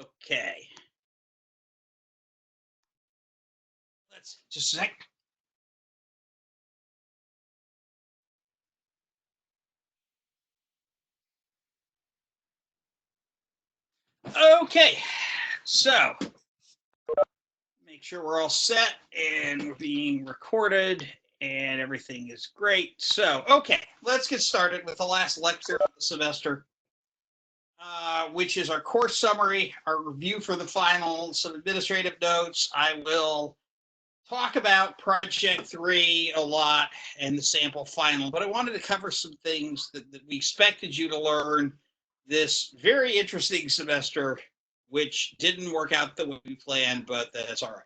Okay. Let's just a sec. Okay. So make sure we're all set and we're being recorded and everything is great. So, okay, let's get started with the last lecture of the semester, which is our course summary, our review for the final, some administrative notes. I will talk about Project 3 a lot and the sample final, but I wanted to cover some things that we expected you to learn this very interesting semester, which didn't work out the way we planned, but that's all right.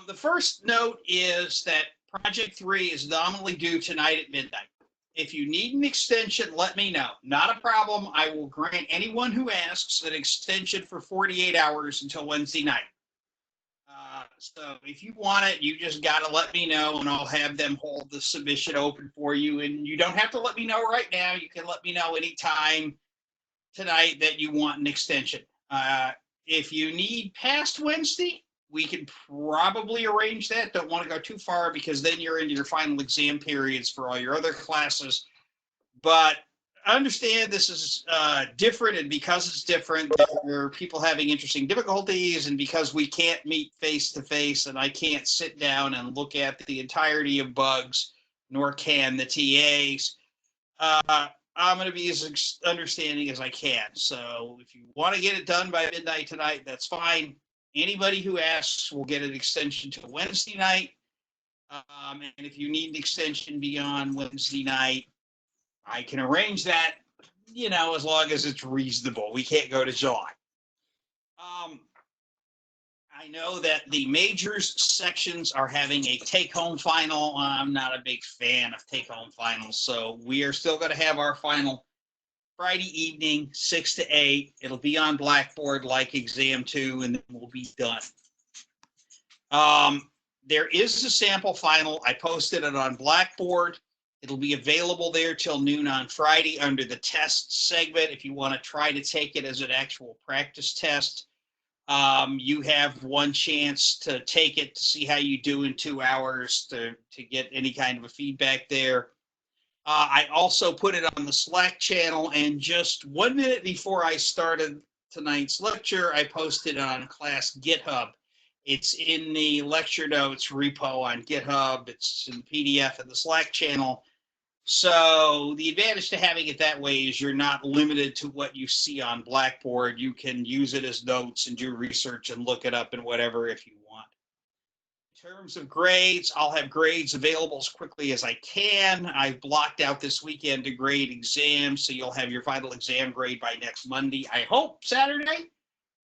The first note is that Project 3 is nominally due tonight at midnight. If you need an extension, let me know. Not a problem. I will grant anyone who asks an extension for 48 hours until Wednesday night. So if you want it, you just got to let me know, and I'll have them hold the submission open for you. And you don't have to let me know right now. You can let me know anytime tonight that you want an extension. If you need past Wednesday, we can probably arrange that. Don't want to go too far because then you're into your final exam periods for all your other classes. But understand this is different, and because it's different, there are people having interesting difficulties, and because we can't meet face to face and I can't sit down and look at the entirety of bugs, nor can the TAs, I'm going to be as understanding as I can. So if you want to get it done by midnight tonight, that's fine. Anybody who asks will get an extension to Wednesday night. And if you need an extension beyond Wednesday night, I can arrange that, as long as it's reasonable. We can't go to July. I know that the majors sections are having a take-home final. I'm not a big fan of take-home finals, so we are still going to have our final Friday evening, 6 to 8. It'll be on Blackboard like exam 2, and then we'll be done. There is a sample final. I posted it on Blackboard. It'll be available there till noon on Friday under the test segment. If you want to try to take it as an actual practice test, you have one chance to take it to see how you do in 2 hours to get any kind of a feedback there. I also put it on the Slack channel, and just 1 minute before I started tonight's lecture, I posted on class GitHub. It's in the lecture notes repo on GitHub. It's in PDF in the Slack channel. So the advantage to having it that way is you're not limited to what you see on Blackboard. You can use it as notes and do research and look it up and whatever if you want. In terms of grades, I'll have grades available as quickly as I can. I've blocked out this weekend to grade exams, so you'll have your final exam grade by next Monday. I hope Saturday.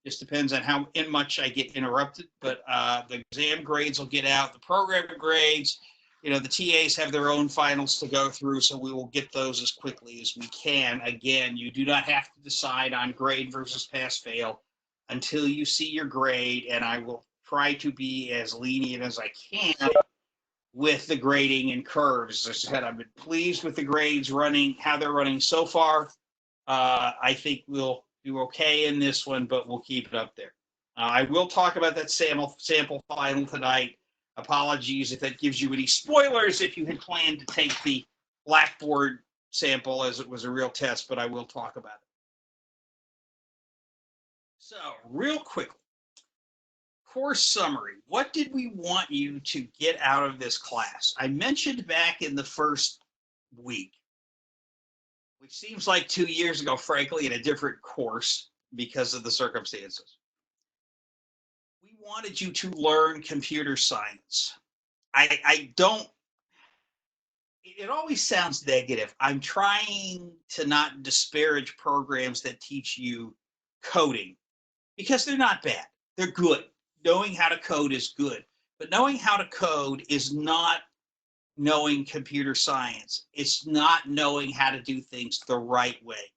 Just depends on how much I get interrupted, but the exam grades will get out. The program grades, the TAs have their own finals to go through, so we will get those as quickly as we can. Again, you do not have to decide on grade versus pass-fail until you see your grade, and I will try to be as lenient as I can with the grading and curves. As I said, I've been pleased with the grades how they're running so far. I think we'll do okay in this one, but we'll keep it up there. I will talk about that sample final tonight. Apologies if that gives you any spoilers if you had planned to take the Blackboard sample as it was a real test, but I will talk about it. So real quickly, course summary. What did we want you to get out of this class? I mentioned back in the first week, which seems like 2 years ago, frankly, in a different course because of the circumstances. We wanted you to learn computer science. I don't, it always sounds negative. I'm trying to not disparage programs that teach you coding because they're not bad. They're good. Knowing how to code is good, but knowing how to code is not knowing computer science. It's not knowing how to do things the right way.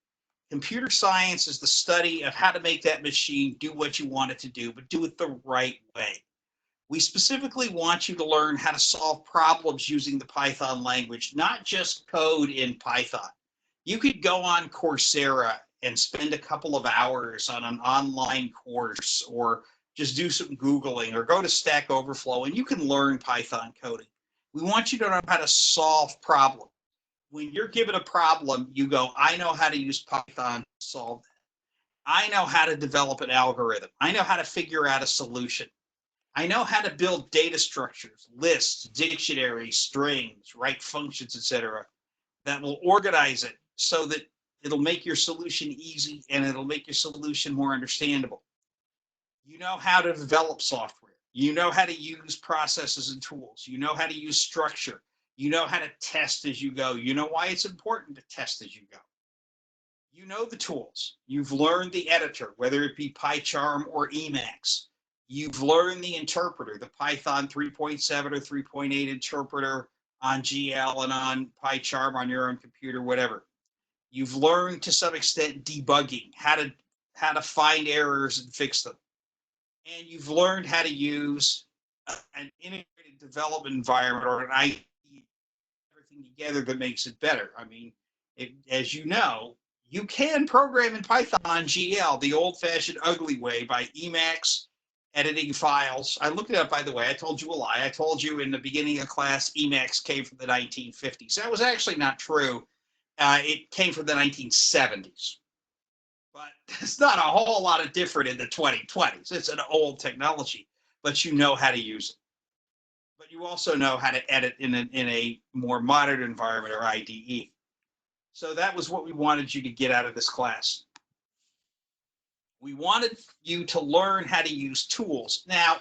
Computer science is the study of how to make that machine do what you want it to do, but do it the right way. We specifically want you to learn how to solve problems using the Python language, not just code in Python. You could go on Coursera and spend a couple of hours on an online course, or just do some Googling, or go to Stack Overflow, and you can learn Python coding. We want you to know how to solve problems. When you're given a problem, you go, I know how to use Python to solve that. I know how to develop an algorithm. I know how to figure out a solution. I know how to build data structures, lists, dictionaries, strings, write functions, etc., that will organize it so that it'll make your solution easy and it'll make your solution more understandable. You know how to develop software. You know how to use processes and tools. You know how to use structure. You know how to test as you go. You know why it's important to test as you go. You know the tools. You've learned the editor, whether it be PyCharm or Emacs. You've learned the interpreter, the Python 3.7 or 3.8 interpreter on GL and on PyCharm on your own computer, whatever. You've learned to some extent debugging, how to find errors and fix them. And you've learned how to use an integrated development environment, or an IT, everything together that makes it better. I mean, as you know, you can program in Python on GL the old-fashioned ugly way by Emacs, editing files. I looked it up, by the way. I told you a lie. I told you in the beginning of class Emacs came from the 1950s. That was actually not true. It came from the 1970s. But it's not a whole lot of different in the 2020s. It's an old technology, but you know how to use it. But you also know how to edit in a more modern environment, or IDE. So that was what we wanted you to get out of this class. We wanted you to learn how to use tools. Now,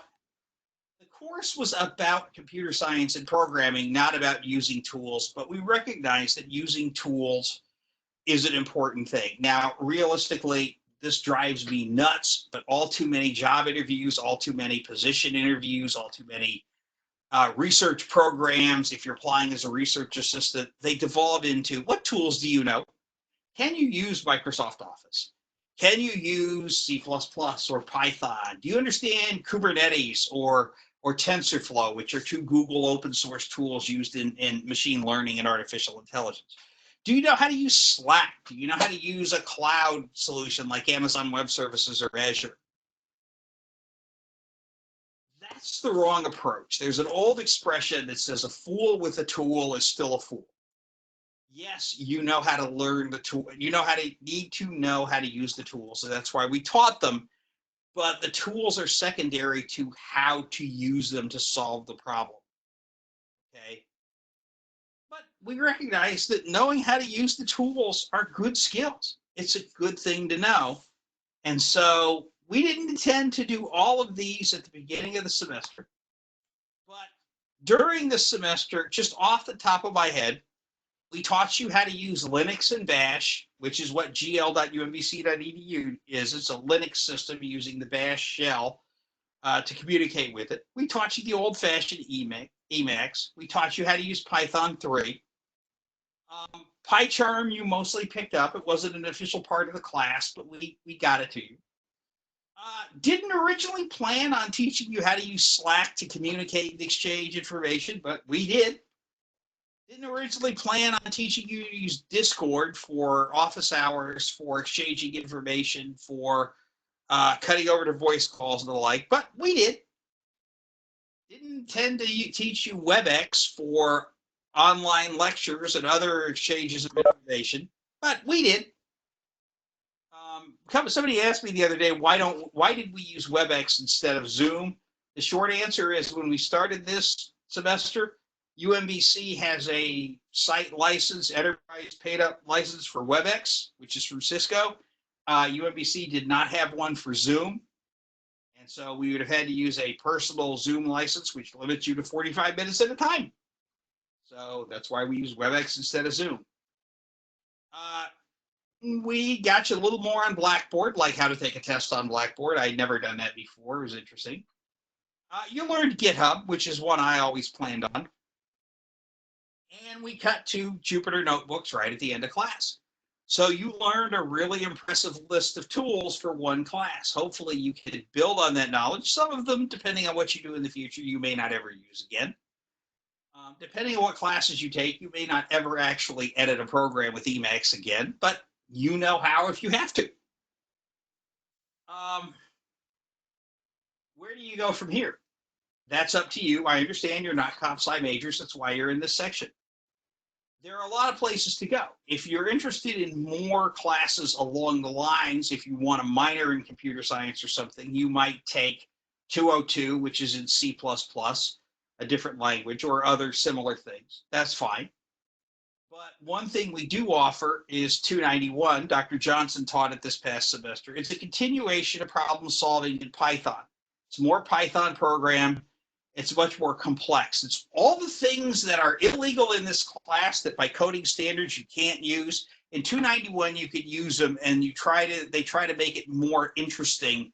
the course was about computer science and programming, not about using tools, but we recognize that using tools is an important thing. Now, realistically, this drives me nuts, but all too many job interviews, all too many position interviews, all too many research programs, if you're applying as a research assistant, they devolve into, what tools do you know? Can you use Microsoft Office? Can you use C++ or Python? Do you understand Kubernetes or TensorFlow, which are two Google open source tools used in machine learning and artificial intelligence? Do you know how to use Slack? Do you know how to use a cloud solution like Amazon Web Services or Azure? That's the wrong approach. There's an old expression that says a fool with a tool is still a fool. Yes, you know how to learn the tool. You need to know how to use the tools. So that's why we taught them. But the tools are secondary to how to use them to solve the problem. Okay. But we recognize that knowing how to use the tools are good skills. It's a good thing to know. And so we didn't intend to do all of these at the beginning of the semester. But during the semester, just off the top of my head, we taught you how to use Linux and Bash, which is what gl.umbc.edu is. It's a Linux system using the Bash shell to communicate with it. We taught you the old-fashioned Emacs. We taught you how to use Python 3. PyCharm you mostly picked up. It wasn't an official part of the class, but we got it to you. Didn't originally plan on teaching you how to use Slack to communicate and exchange information, but we did. Didn't originally plan on teaching you to use Discord for office hours, for exchanging information, for cutting over to voice calls and the like, but we did. Didn't intend to teach you WebEx for online lectures and other exchanges of information, but we did. Somebody asked me the other day, why did we use WebEx instead of Zoom? The short answer is, when we started this semester, UMBC has a site license, enterprise paid up license for WebEx, which is from Cisco. UMBC did not have one for Zoom. And so we would have had to use a personal Zoom license, which limits you to 45 minutes at a time. So that's why we use WebEx instead of Zoom. We got you a little more on Blackboard, like how to take a test on Blackboard. I'd never done that before. It was interesting. You learned GitHub, which is one I always planned on. And we cut to Jupyter Notebooks right at the end of class. So you learned a really impressive list of tools for one class. Hopefully you can build on that knowledge. Some of them, depending on what you do in the future, you may not ever use again. Depending on what classes you take, you may not ever actually edit a program with Emacs again, but you know how if you have to. Where do you go from here? That's up to you. I understand you're not comp sci majors. That's why you're in this section. There are a lot of places to go. If you're interested in more classes along the lines, if you want a minor in computer science or something, you might take 202, which is in C++, a different language, or other similar things. That's fine. But one thing we do offer is 291. Dr. Johnson taught it this past semester. It's a continuation of problem solving in Python. It's more Python program. It's much more complex. It's all the things that are illegal in this class that by coding standards you can't use. In 291, you could use them, and they try to make it more interesting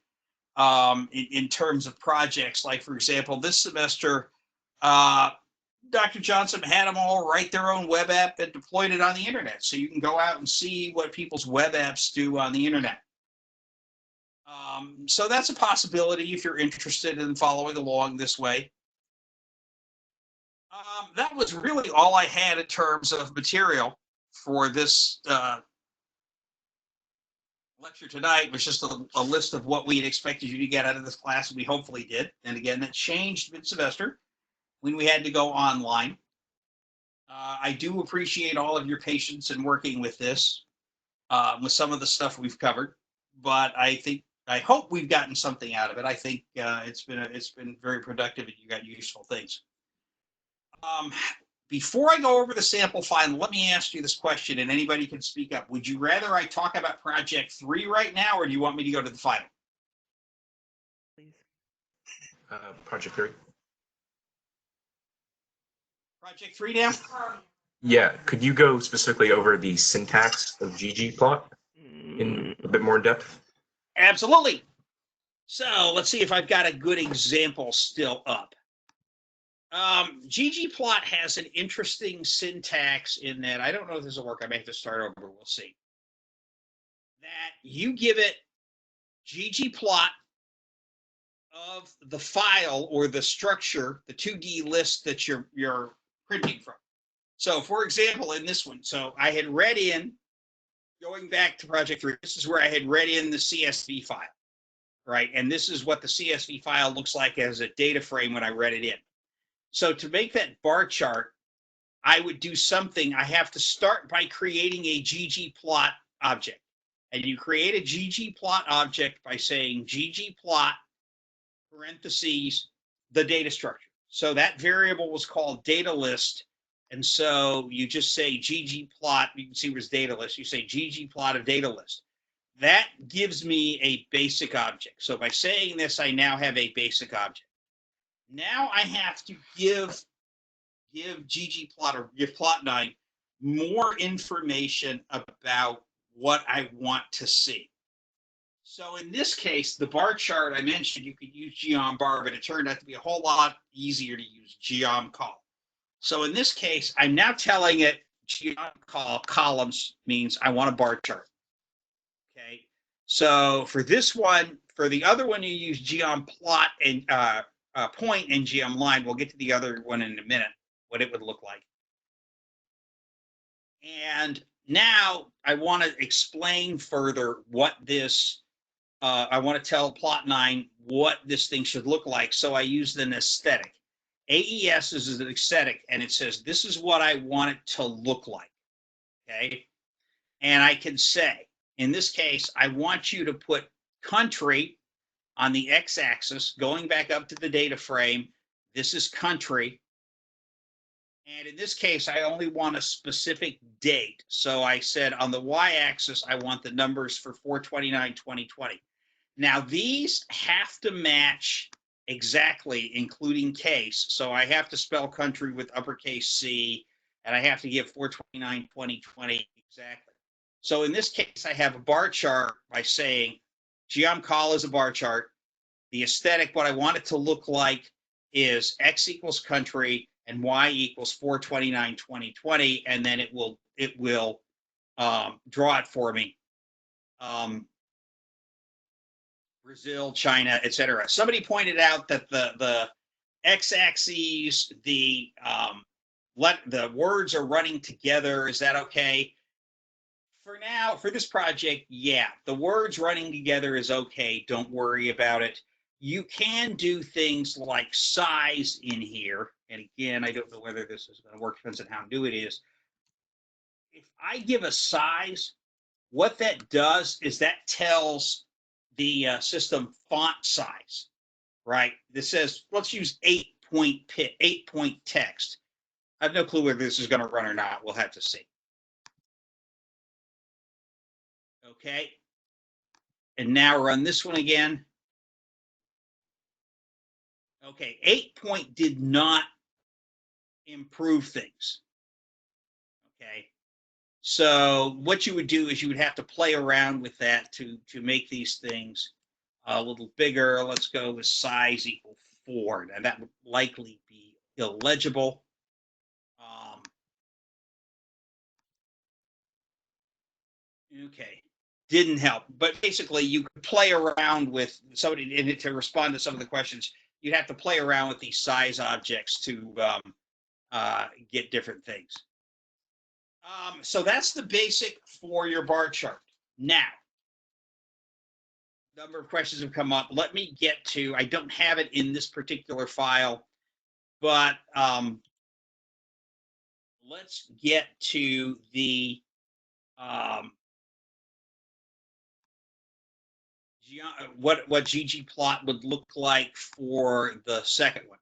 in terms of projects. Like, for example, this semester, Dr. Johnson had them all write their own web app and deployed it on the internet. So you can go out and see what people's web apps do on the internet. So that's a possibility if you're interested in following along this way. That was really all I had in terms of material for this lecture tonight. It was just a list of what we had expected you to get out of this class, and we hopefully did. And again, that changed mid-semester when we had to go online. I do appreciate all of your patience in working with this, with some of the stuff we've covered, but I hope we've gotten something out of it. I think it's been very productive, and you got useful things. Before I go over the sample final, let me ask you this question, and anybody can speak up. Would you rather I talk about Project 3 right now, or do you want me to go to the final? Please. Project 3. Project 3 now? Yeah, could you go specifically over the syntax of ggplot in a bit more depth? Absolutely. So let's see if I've got a good example still up. ggplot has an interesting syntax in that, I don't know if this will work. I may have to start over. We'll see. That you give it ggplot of the file or the structure, the 2D list that you're printing from. So, for example, in this one, so I had read in, going back to Project 3, this is where I had read in the CSV file, right? And this is what the CSV file looks like as a data frame when I read it in. So to make that bar chart, I would do something. I have to start by creating a ggplot object. And you create a ggplot object by saying ggplot, parentheses, the data structure. So that variable was called data list. And so you just say ggplot, you can see where's data list. You say ggplot of data list. That gives me a basic object. So by saying this, I now have a basic object. Now I have to give ggplot or give plot9 more information about what I want to see. So in this case, the bar chart I mentioned, you could use geombar, but it turned out to be a whole lot easier to use geomcol. So in this case, I'm now telling it geomcol columns means I want a bar chart. Okay. So for this one, for the other one, you use geomplot and point and geomline. We'll get to the other one in a minute, what it would look like. And now I want to explain further what this, I want to tell plot9 what this thing should look like. So I used an aesthetic. AES is an aesthetic, and it says, this is what I want it to look like, okay? And I can say, in this case, I want you to put country on the x-axis, going back up to the data frame. This is country. And in this case, I only want a specific date. So I said on the y-axis, I want the numbers for 4/29/2020. Now, these have to match exactly, including case. So I have to spell country with uppercase C, and I have to give 4/29/2020 exactly. So in this case, I have a bar chart by saying geomcol is a bar chart. The aesthetic, what I want it to look like is X equals country and Y equals 4/29/2020, and then it will draw it for me. Brazil, China, etc. Somebody pointed out that the x-axis, the words are running together. Is that okay? For now, for this project, yeah, the words running together is okay. Don't worry about it. You can do things like size in here. And again, I don't know whether this is going to work, depends on how new it is. If I give a size, what that does is that tells the system font size, right? This says, let's use 8-point text. I have no clue whether this is going to run or not. We'll have to see. Okay. And now run this one again. Okay, 8-point did not improve things. Okay. So what you would do is you would have to play around with that to make these things a little bigger. Let's go with size equal 4. Now that would likely be illegible. Okay, didn't help. But basically, you could play around with somebody and to respond to some of the questions. You'd have to play around with these size objects to get different things. So that's the basic for your bar chart. Now, a number of questions have come up. Let me get to, I don't have it in this particular file, but let's get to the what ggplot would look like for the second one.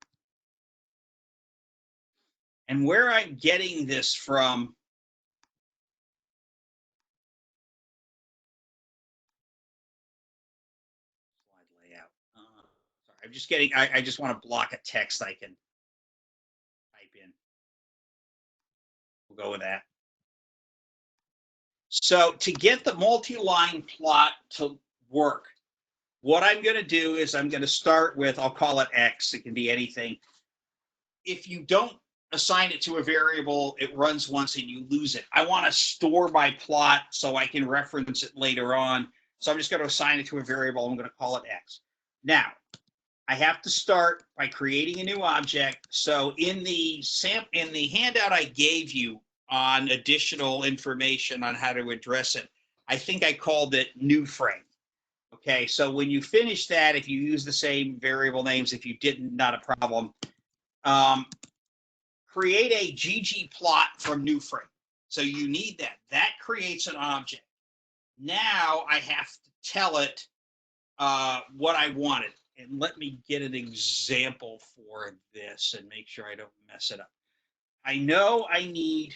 And where I'm getting this from slide layout. Sorry, I'm just getting, I just want to block a text I can type in. We'll go with that. So to get the multi-line plot to work, what I'm going to do is I'm going to start with, I'll call it X. It can be anything. If you don't assign it to a variable, it runs once and you lose it. I want to store my plot so I can reference it later on. So I'm just going to assign it to a variable. I'm going to call it X. Now, I have to start by creating a new object. So in the handout I gave you on additional information on how to address it, I think I called it new frame. Okay, so when you finish that, if you use the same variable names, if you didn't, not a problem. Create a ggplot from new frame. So you need that. That creates an object. Now I have to tell it what I wanted. And let me get an example for this and make sure I don't mess it up. I know I need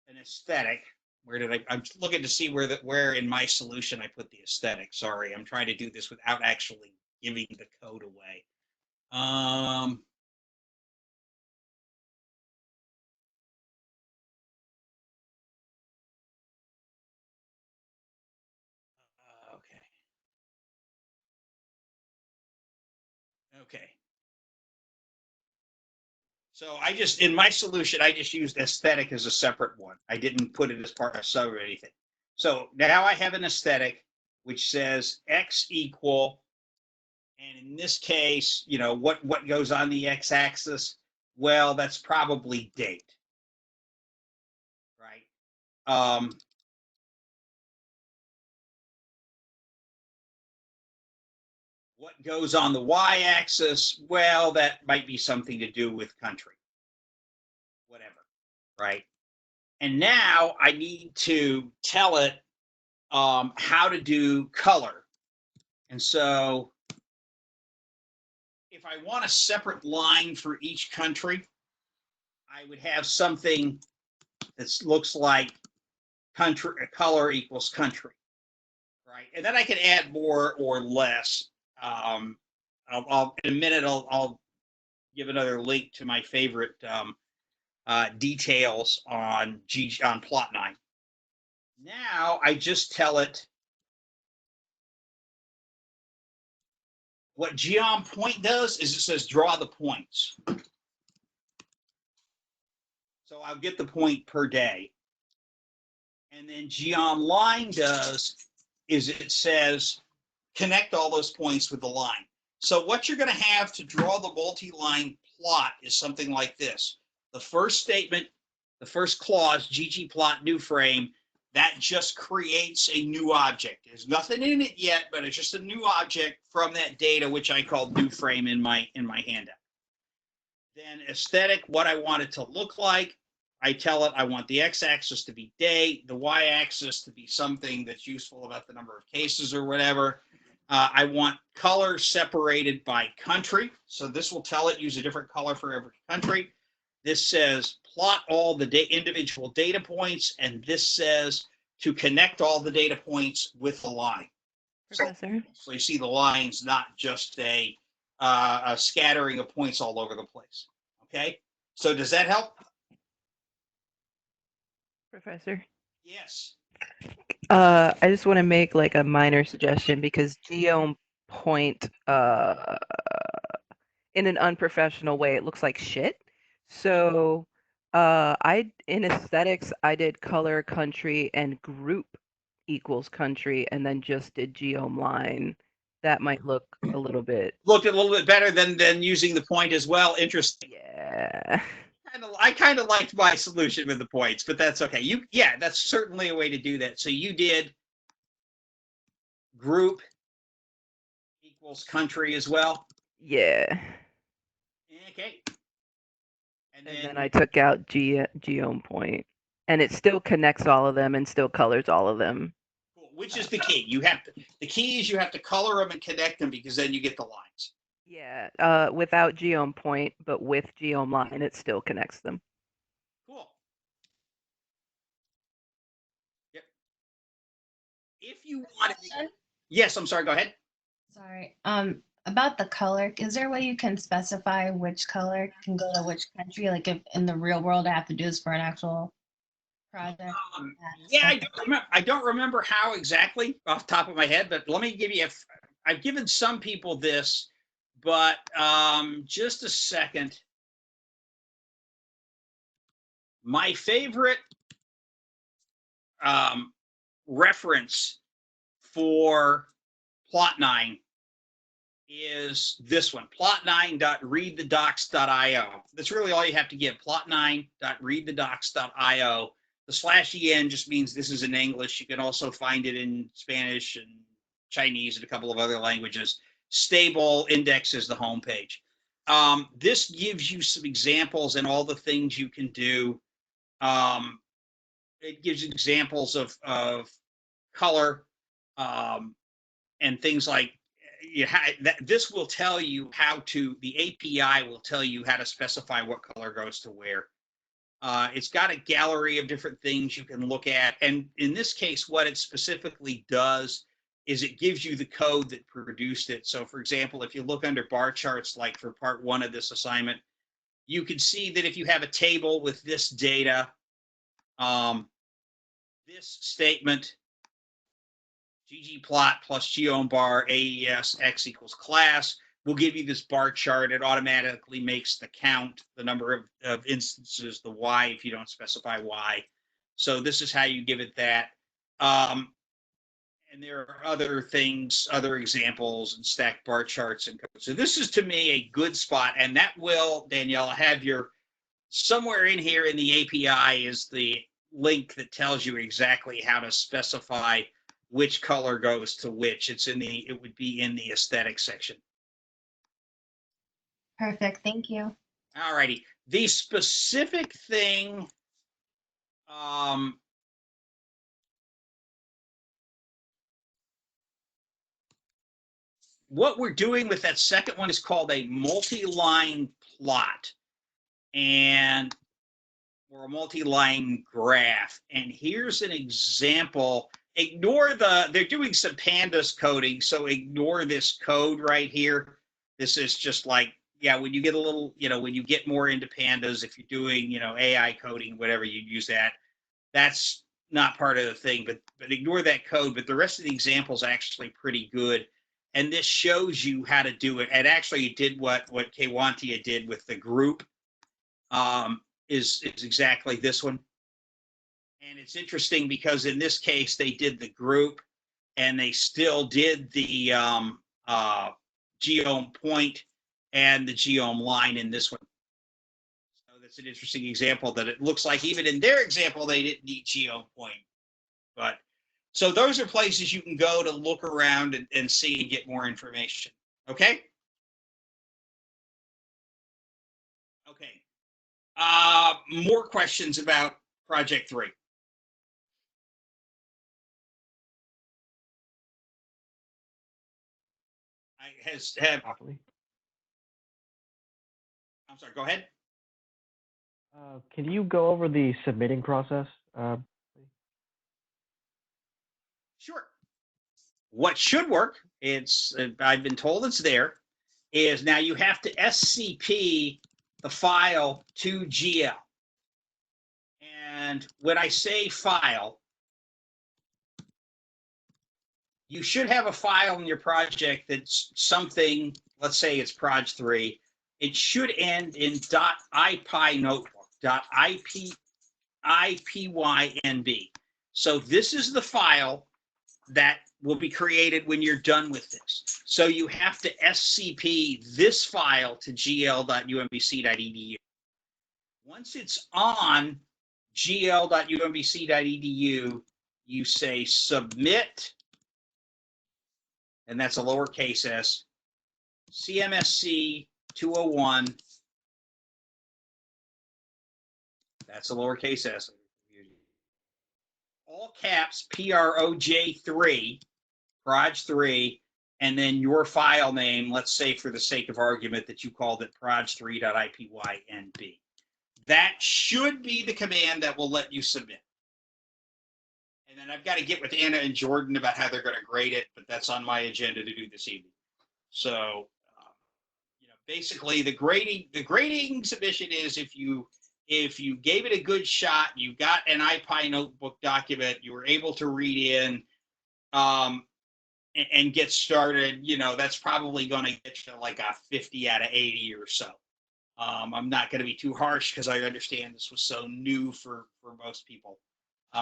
an aesthetic. Where did I'm looking to see where in my solution I put the aesthetic. Sorry, I'm trying to do this without actually giving the code away. Okay. Okay. So I just, in my solution, I just used aesthetic as a separate one. I didn't put it as part of sub or anything. So now I have an aesthetic which says X equal, and in this case, you know, what goes on the X axis? Well, that's probably date, right? What goes on the Y axis? Well, that might be something to do with country, whatever, right? And now I need to tell it how to do color. And so if I want a separate line for each country, I would have something that looks like country color equals country, right? And then I can add more or less. I'll in a minute, I'll give another link to my favorite details on plot9. Now I just tell it what geom point does is it says draw the points. So I'll get the point per day. And then geom line does is it says connect all those points with the line. So what you're going to have to draw the multi-line plot is something like this. The first statement the first clause, ggplot new frame, that just creates a new object. There's nothing in it yet, but it's just a new object from that data, which I call new frame in my handout. Then aesthetic, what I want it to look like. I tell it I want the x-axis to be day, the y-axis to be something that's useful about the number of cases or whatever. I want color separated by country. So this will tell it use a different color for every country. This says plot all the individual data points, and this says to connect all the data points with the line. Professor. So you see the lines, not just a scattering of points all over the place. Okay, so does that help? Professor. Yes. I just want to make like a minor suggestion because geom point in an unprofessional way it looks like shit. So in aesthetics I did color, country, and group equals country, and then just did geom line. That might look a little bit. Looked a little bit better than using the point as well. Interesting. Yeah. I kind of liked my solution with the points, but that's okay. Yeah, that's certainly a way to do that. So you did group equals country as well. Yeah. Okay. And then I took out geom point, and it still connects all of them and still colors all of them. Cool. Which is the key. The key is you have to color them and connect them, because then you get the lines. Yeah, without geom point, but with geom line, it still connects them. Cool. Yep. If you want to, yes, I'm sorry, go ahead. Sorry. About the color, is there a way you can specify which color can go to which country? Like if in the real world I have to do this for an actual project? Yeah, I don't remember how exactly off the top of my head, but let me give you I've given some people this, but just a second. My favorite reference for plot9 is this one, plot9.readthedocs.io. That's really all you have to give, plot9.readthedocs.io. The /en just means this is in English. You can also find it in Spanish and Chinese and a couple of other languages. Stable index is the homepage. This gives you some examples and all the things you can do. It gives you examples of color and things like this will tell you how to, the API will tell you how to specify what color goes to where. It's got a gallery of different things you can look at. And in this case, what it specifically does is it gives you the code that produced it. So for example, if you look under bar charts, like for part 1 of this assignment, you can see that if you have a table with this data, this statement, ggplot plus geombar AES x equals class will give you this bar chart. It automatically makes the count, the number of instances, the y if you don't specify y. So this is how you give it that. And there are other things, other examples and stacked bar charts and code. So this is to me a good spot, and that will, Danielle, have your, somewhere in here in the API is the link that tells you exactly how to specify which color goes to which. It would be in the aesthetic section. Perfect. Thank you. All righty. The specific thing, what we're doing with that second one is called a multi-line plot, or a multi-line graph. And here's an example. Ignore they're doing some pandas coding, so ignore this code right here. This is just like, yeah, when you get a little, when you get more into pandas, if you're doing, AI coding, whatever, you use that. That's not part of the thing, but ignore that code. But the rest of the example is actually pretty good. And this shows you how to do it. And actually it did what Kewantia did with the group, is exactly this one. And it's interesting because in this case, they did the group and they still did the geom point and the geom line in this one. So that's an interesting example that it looks like even in their example, they didn't need geo point. But so those are places you can go to look around and see and get more information. Okay. Okay. More questions about Project 3. I'm sorry, go ahead. Can you go over the submitting process? Sure. What should work, I've been told it's there, is now you have to SCP the file to GL. And when I say file, you should have a file in your project that's something, let's say it's Proj 3. It should end in .ipy notebook, .ipynb. So this is the file that will be created when you're done with this. So you have to SCP this file to gl.umbc.edu. Once it's on gl.umbc.edu, you say submit, and that's a lowercase s, CMSC 201, that's a lowercase s, all caps PROJ3, Proj 3, and then your file name, let's say for the sake of argument that you called it proj3.ipynb. That should be the command that will let you submit. And then I've got to get with Anna and Jordan about how they're going to grade it, but that's on my agenda to do this evening. So, basically the grading submission is if you gave it a good shot, you got an IPy notebook document, you were able to read in, and get started, that's probably going to get you like a 50 out of 80 or so. I'm not going to be too harsh because I understand this was so new for most people.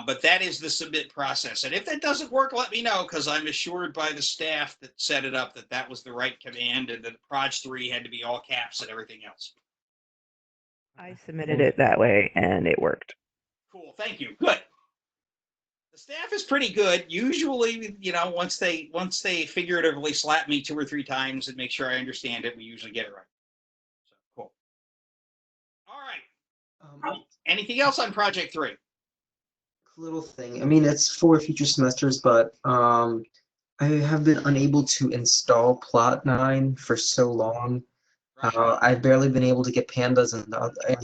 But that is the submit process. And if that doesn't work, let me know, because I'm assured by the staff that set it up that was the right command and that Proj 3 had to be all caps and everything else. I submitted it that way and it worked. Cool. Thank you. Good. The staff is pretty good. Usually, once they figuratively slap me 2 or 3 times and make sure I understand it, we usually get it right. So cool. All right. Anything else on Project 3? Little thing. I mean, it's for future semesters, but I have been unable to install Plot9 for so long. Right. I've barely been able to get pandas and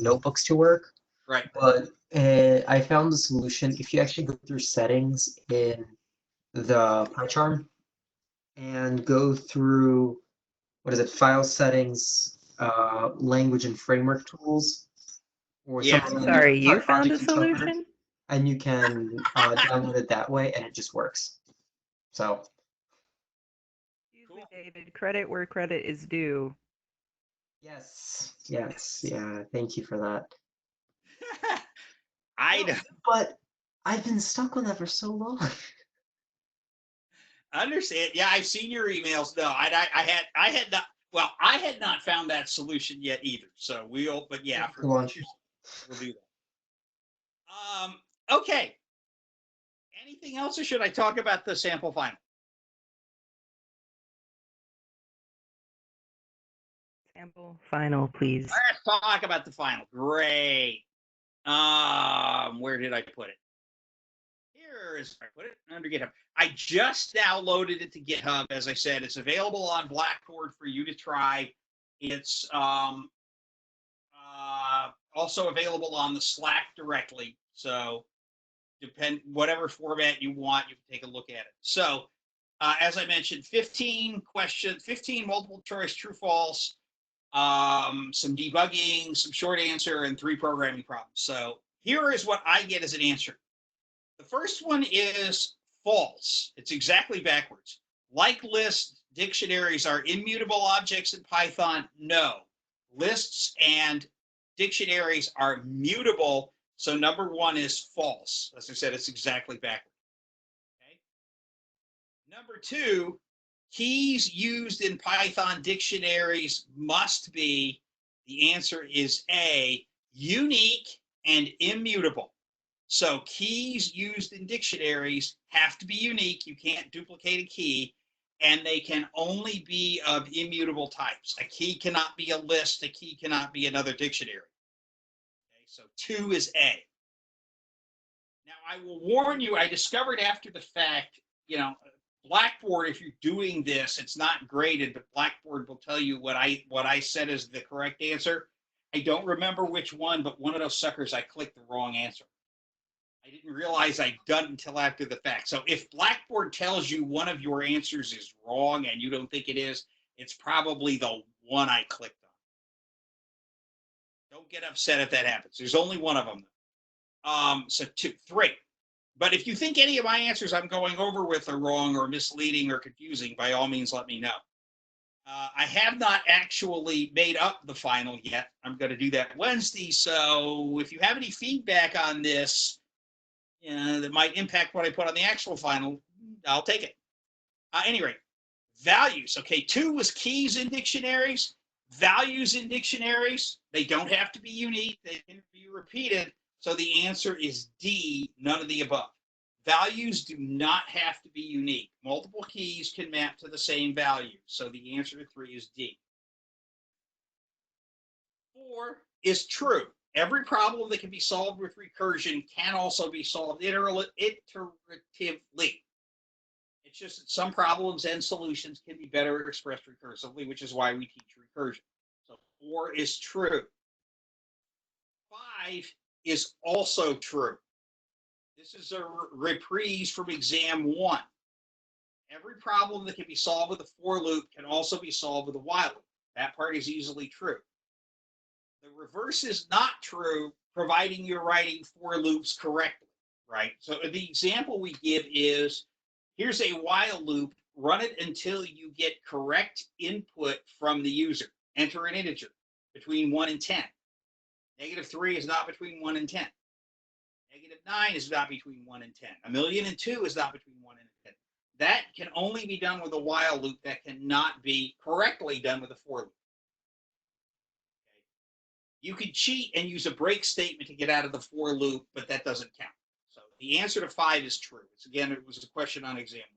notebooks to work. Right. But I found the solution. If you actually go through settings in the PyCharm and go through, file settings, language and framework tools, or Yeah. something. Sorry, you found a Project interpreter. solution? And you can download it that way, and it just works. So. Excuse me, David. Credit where credit is due. Yes. Yeah. Thank you for that. But I've been stuck on that for so long. I understand. Yeah, I've seen your emails. No, I had not. Well, I had not found that solution yet either. So but yeah, we'll do that. Okay. Anything else, or should I talk about the sample final? Sample final, please. Let's talk about the final. Great. Where did I put it? Here is where I put it, under GitHub. I just now loaded it to GitHub. As I said, it's available on Blackboard for you to try. It's also available on the Slack directly. So whatever format you want, you can take a look at it. So as I mentioned, 15 questions, 15 multiple choice true false, some debugging, some short answer, and 3 programming problems. So here is what I get as an answer. The first one is false. It's exactly backwards. Like lists, dictionaries are immutable objects in Python. No. Lists and dictionaries are mutable. So number 1 is false. As I said, it's exactly backwards. Okay. Number 2, keys used in Python dictionaries must be, the answer is A, unique and immutable. So keys used in dictionaries have to be unique. You can't duplicate a key, and they can only be of immutable types. A key cannot be a list. A key cannot be another dictionary. Okay, so 2 is A. Now, I will warn you, I discovered after the fact, Blackboard, if you're doing this, it's not graded, but Blackboard will tell you what I said is the correct answer. I don't remember which one, but one of those suckers, I clicked the wrong answer. I didn't realize I'd done it until after the fact. So if Blackboard tells you one of your answers is wrong and you don't think it is, it's probably the one I clicked on. Don't get upset if that happens. There's only one of them. So 2, 3. But if you think any of my answers I'm going over with are wrong or misleading or confusing, by all means, let me know. I have not actually made up the final yet. I'm going to do that Wednesday. So if you have any feedback on this that might impact what I put on the actual final, I'll take it. Anyway, values. Okay, 2 was keys in dictionaries. Values in dictionaries, they don't have to be unique. They can be repeated. So the answer is D, none of the above. Values do not have to be unique. Multiple keys can map to the same value. So the answer to 3 is D. 4 is true. Every problem that can be solved with recursion can also be solved iteratively. It's just that some problems and solutions can be better expressed recursively, which is why we teach recursion. So 4 is true. 5 is also true. This is a reprise from exam 1. Every problem that can be solved with a for loop can also be solved with a while loop. That part is easily true. The reverse is not true, providing you're writing for loops correctly, right? So the example we give is, here's a while loop, run it until you get correct input from the user. Enter an integer between 1 and 10. -3 is not between 1 and 10. -9 is not between 1 and 10. 1,000,002 is not between 1 and 10. That can only be done with a while loop. That cannot be correctly done with a for loop. Okay. You could cheat and use a break statement to get out of the for loop, but that doesn't count. So the answer to 5 is true. It was a question on exam 1.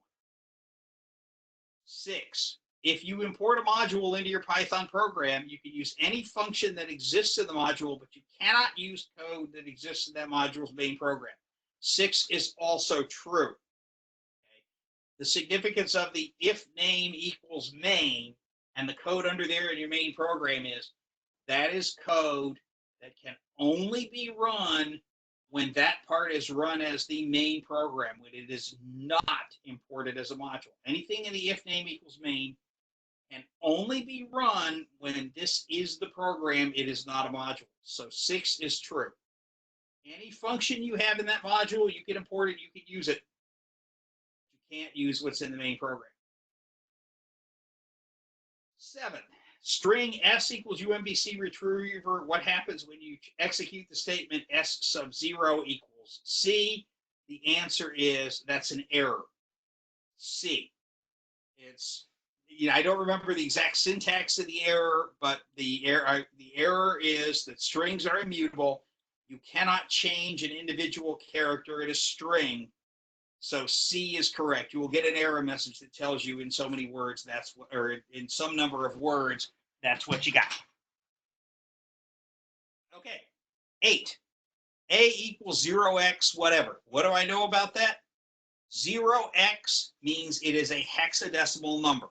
6. If you import a module into your Python program, you can use any function that exists in the module, but you cannot use code that exists in that module's main program. 6 is also true. Okay. The significance of the if name equals main and the code under there in your main program is that is code that can only be run when that part is run as the main program, when it is not imported as a module. Anything in the if name equals main can only be run when this is the program, it is not a module. So 6 is true. Any function you have in that module, you can import it, you can use it. You can't use what's in the main program. 7. String S equals UMBC retriever. What happens when you execute the statement S sub 0 equals C? The answer is that's an error. C. It's I don't remember the exact syntax of the error, but the error is that strings are immutable. You cannot change an individual character in a string. So C is correct. You will get an error message that tells you in so many words that's what, or in some number of words, that's what you got. Okay. 8. A equals 0x whatever. What do I know about that? 0x means it is a hexadecimal number.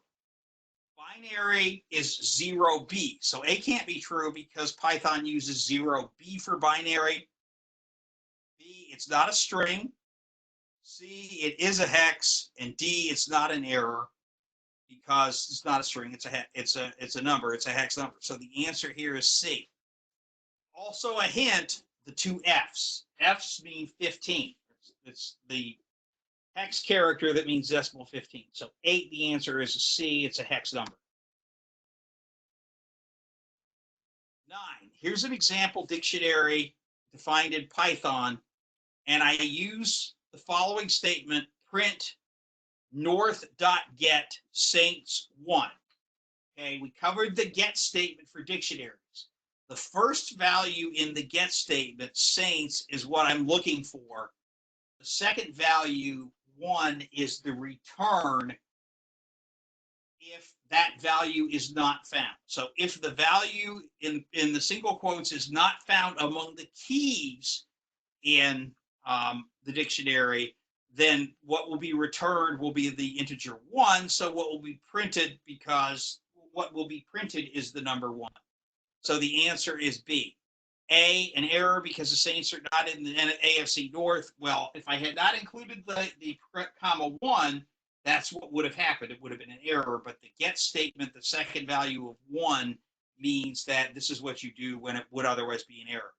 Binary is 0b. So A can't be true because Python uses 0b for binary. B, it's not a string. C, it is a hex. And D, it's not an error because it's not a string. It's a number. It's a hex number. So the answer here is C. Also a hint, the 2 F's. F's mean 15. It's the hex character that means decimal 15. So 8, the answer is a C. It's a hex number. 9. Here's an example dictionary defined in Python, and I use the following statement: print north.get saints1. Okay, we covered the get statement for dictionaries. the first value in the get statement, saints, is what I'm looking for. The second value, 1, is the return if that value is not found. So if the value in the single quotes is not found among the keys in the dictionary, then what will be returned will be the integer 1. So what will be printed, because what will be printed is the number 1. So the answer is B. A, an error because the Saints are not in the AFC North. Well, if I had not included the comma 1, that's what would have happened. It would have been an error, but the get statement, the second value of 1, means that this is what you do when it would otherwise be an error.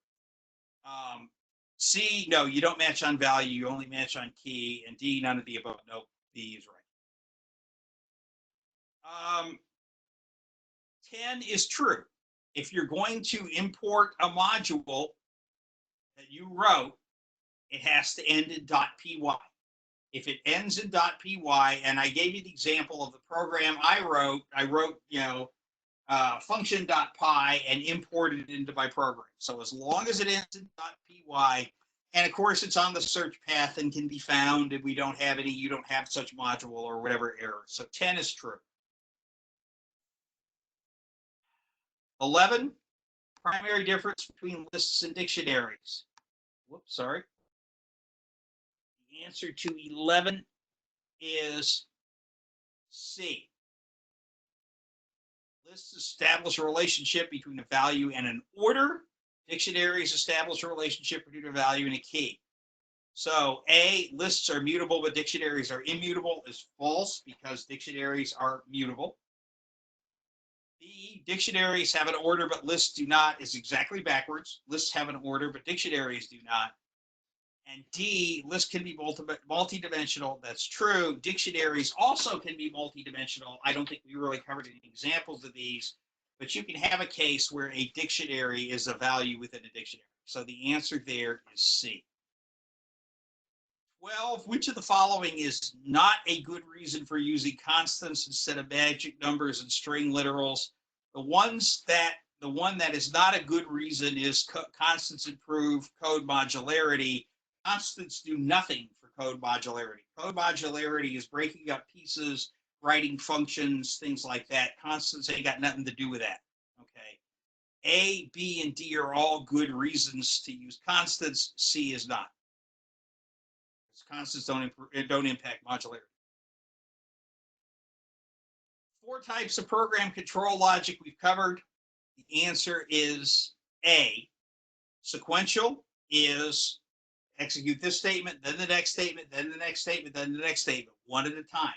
C, no, you don't match on value, you only match on key. And D, none of the above. Nope, B is right. 10 is true. If you're going to import a module that you wrote, it has to end in .py. If it ends in .py, and I gave you the example of the program I wrote, function.py and imported it into my program. So as long as it ends in .py, and of course it's on the search path and can be found, and we don't have any, you don't have such module or whatever error. So 10 is true. 11, primary difference between lists and dictionaries. Whoops, sorry. The answer to 11 is C. Lists establish a relationship between a value and an order. Dictionaries establish a relationship between a value and a key. So A, lists are mutable, but dictionaries are immutable, is false because dictionaries are mutable. B, dictionaries have an order, but lists do not, is exactly backwards. Lists have an order, but dictionaries do not. And D, lists can be multidimensional. That's true. Dictionaries also can be multidimensional. I don't think we really covered any examples of these, but you can have a case where a dictionary is a value within a dictionary. So the answer there is C. 12, which of the following is not a good reason for using constants instead of magic numbers and string literals? The one that is not a good reason is constants improve code modularity. Constants do nothing for code modularity. Code modularity is breaking up pieces, writing functions, things like that. Constants ain't got nothing to do with that. Okay. A, B, and D are all good reasons to use constants. C is not. Constants don't impact modularity. 4 types of program control logic we've covered. The answer is A. Sequential is execute this statement, then the next statement, then the next statement, then the next statement, one at a time.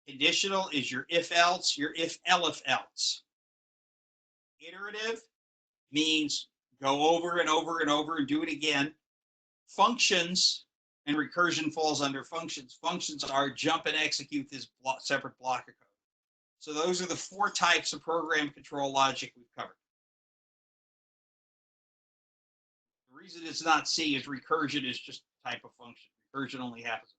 Conditional is your if-else, your if-elif-else. Iterative means go over and over and over and do it again. Functions, and recursion falls under functions. Functions are jump and execute this separate block of code. So those are the 4 types of program control logic we've covered. The reason it's not C is recursion is just a type of function. Recursion only happens.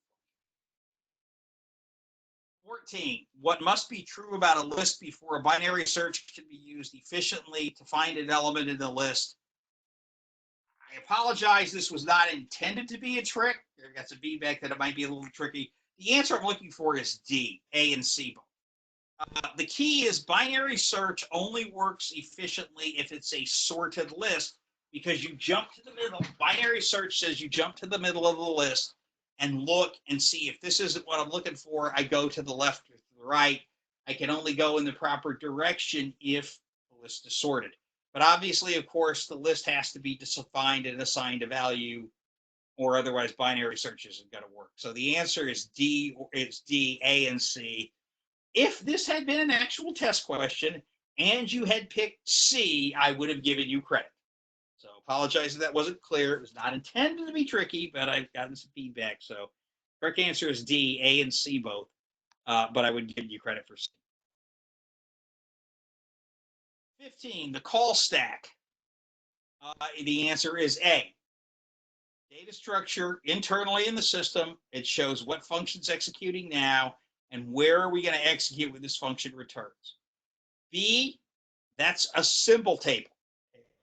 14, what must be true about a list before a binary search can be used efficiently to find an element in the list? I apologize, this was not intended to be a trick. I got some feedback that it might be a little tricky. The answer I'm looking for is D, A and C both. The key is binary search only works efficiently if it's a sorted list, because you jump to the middle. Binary search says you jump to the middle of the list and look and see if this isn't what I'm looking for. I go to the left or to the right. I can only go in the proper direction if the list is sorted. But obviously, of course, the list has to be defined and assigned a value, or otherwise binary search isn't going to work. So the answer is D, it's D, A, and C. If this had been an actual test question and you had picked C, I would have given you credit. So apologize if that wasn't clear. It was not intended to be tricky, but I've gotten some feedback. So correct answer is D, A, and C both, but I would give you credit for C. 15, the call stack. The answer is A. Data structure internally in the system. It shows what function's executing now and where are we going to execute when this function returns. B, that's a symbol table.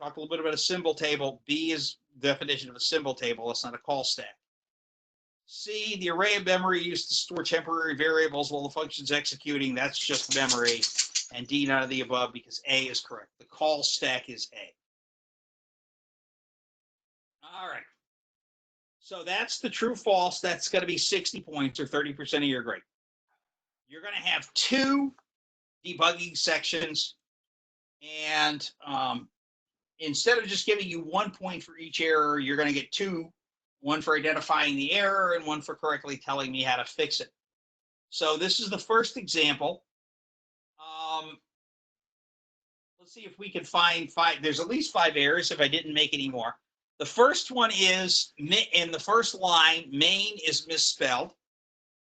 talked a little bit about a symbol table. B is definition of a symbol table. It's not a call stack. C, the array of memory used to store temporary variables while the function's executing. That's just memory. And D, none of the above, because A is correct. The call stack is A. All right. So that's the true false. That's going to be 60 points or 30% of your grade. You're going to have 2 debugging sections. And instead of just giving you 1 point for each error, you're going to get 2, one for identifying the error and one for correctly telling me how to fix it. So this is the first example. Let's see if we can find 5. There's at least 5 errors if I didn't make any more. The first one is, in the first line, Maine is misspelled.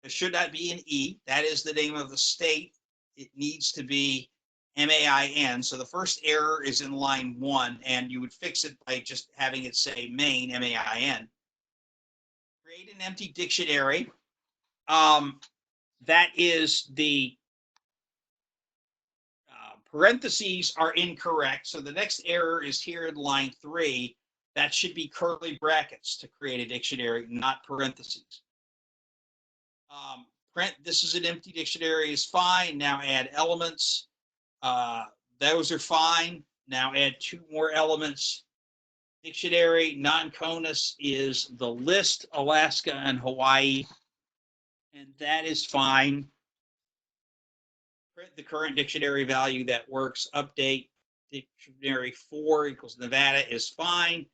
There should not be an E. That is the name of the state. It needs to be MAIN. So the first error is in line 1, and you would fix it by just having it say Maine, MAIN. Create an empty dictionary. That is the parentheses are incorrect. So the next error is here in line 3. That should be curly brackets to create a dictionary, not parentheses. This is an empty dictionary is fine. Now add elements. Those are fine. Now add 2 more elements. Dictionary non-conus is the list, Alaska and Hawaii. And that is fine. Print the current dictionary value that works. Update dictionary 4 equals Nevada is fine.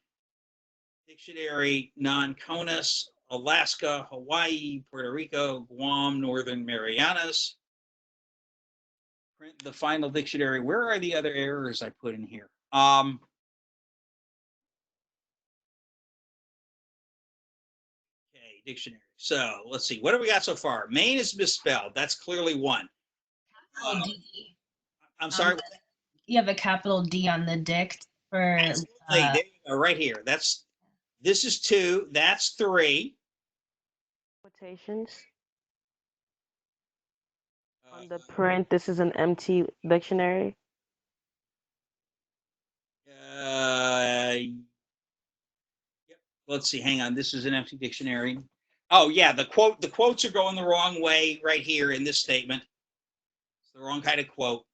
Dictionary non-conus, Alaska, Hawaii, Puerto Rico, Guam, Northern Marianas. Print the final dictionary. Where are the other errors I put in here? Okay, dictionary. So let's see. What have we got so far? Maine is misspelled. That's clearly 1. Capital D. I'm sorry. You have a capital D on the dict for. Absolutely. There you go, right here. This is 2. That's 3. Quotations. On the print, this is an empty dictionary. Yep. Let's see. Hang on. This is an empty dictionary. Oh yeah, the quotes are going the wrong way right here in this statement. It's the wrong kind of quote.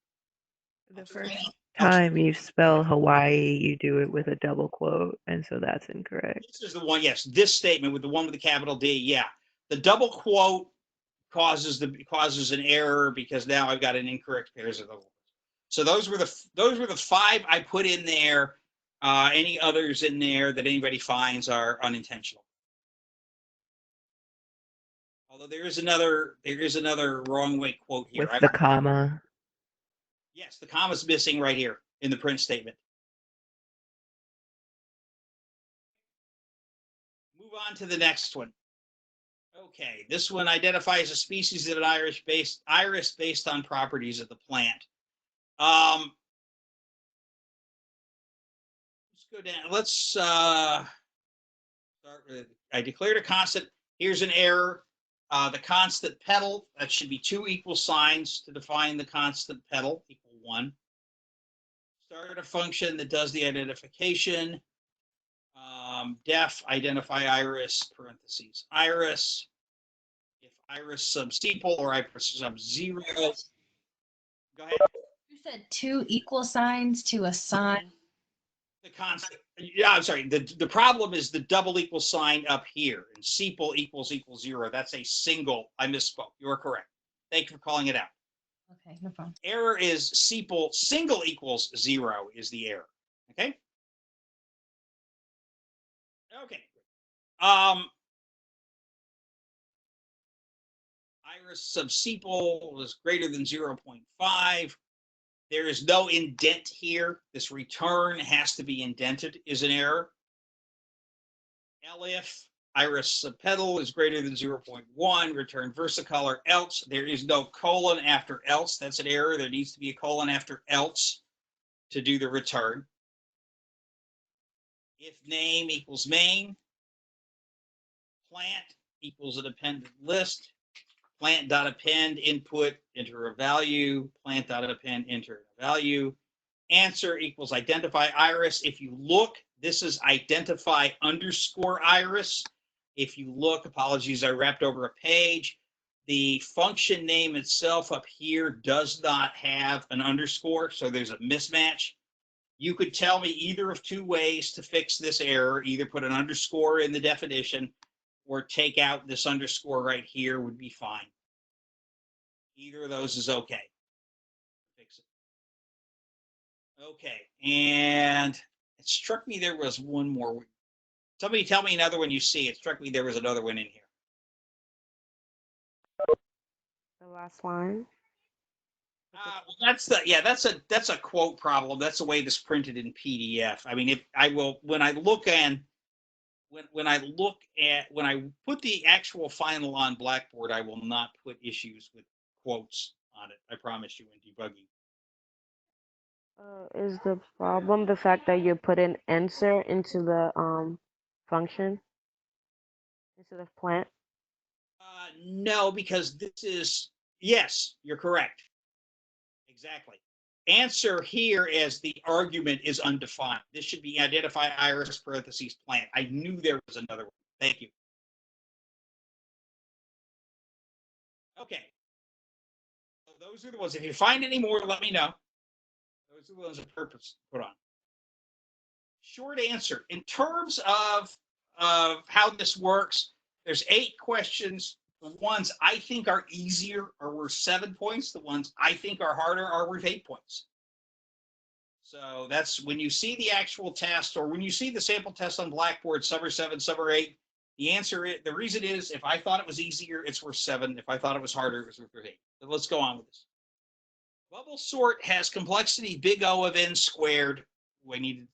The first time you spell Hawaii, you do it with a double quote, and so that's incorrect. This is the one. Yes, this statement with the one with the capital D. Yeah, the double quote causes an error because now I've got an incorrect pairs of the words. So those were the 5 I put in there. Any others in there that anybody finds are unintentional. Although there is another wrong way quote here. With the comma. Yes, the comma's missing right here in the print statement. Move on to the next one. Okay, this one identifies a species of an iris based on properties of the plant. Let's go down. Let's start with, I declared a constant. Here's an error. The constant pedal, that should be 2 equal signs to define the constant pedal, equal 1. Start a function that does the identification. Def, identify iris, parentheses, iris. If iris sub sepal or iris sub 0. Go ahead. You said 2 equal signs to a sign. The constant. Yeah, I'm sorry. The problem is the double equal sign up here, and sepal equals 0. That's a single. I misspoke. You're correct. Thank you for calling it out. Okay, no problem. Error is sepal single equals 0 is the error. Okay. Okay. Iris sub sepal is greater than 0.5. There is no indent here. This return has to be indented is an error. Elif, iris subpedal is greater than 0.1, return versicolor, else. There is no colon after else. That's an error. There needs to be a colon after else to do the return. If name equals main, plant equals a dependent list, plant.append input, enter a value, plant.append enter a value. answer equals identify iris. If you look, this is identify underscore iris. If you look, apologies, I wrapped over a page. The function name itself up here does not have an underscore, so there's a mismatch. You could tell me either of two ways to fix this error. Either put an underscore in the definition or take out this underscore right here would be fine. Either of those is okay. Fix it. Okay, and it struck me there was one more. Somebody tell me another one you see. It struck me there was another one in here. The last line. Well, that's a quote problem. That's the way this printed in PDF. I mean, if I will, when I put the actual final on Blackboard, I will not put issues with quotes on it. I promise you in debugging. Is the problem the fact that you put an answer into the function instead of plant? No, because this is, yes, you're correct. Exactly. Answer here as the argument is undefined. This should be identify iris parentheses plant. I knew there was another one. Thank you. Okay. So those are the ones. If you find any more, let me know. Those are the ones that purpose put on. Short answer. In terms of how this works, there's 8 questions. The ones I think are easier are worth 7 points. The ones I think are harder are worth 8 points. So that's when you see the actual test or when you see the sample test on Blackboard, some are 7, some are 8. The answer is, the reason is, if I thought it was easier, it's worth 7. If I thought it was harder, it was worth 8. So let's go on with this. Bubble sort has complexity big O of n squared. We needed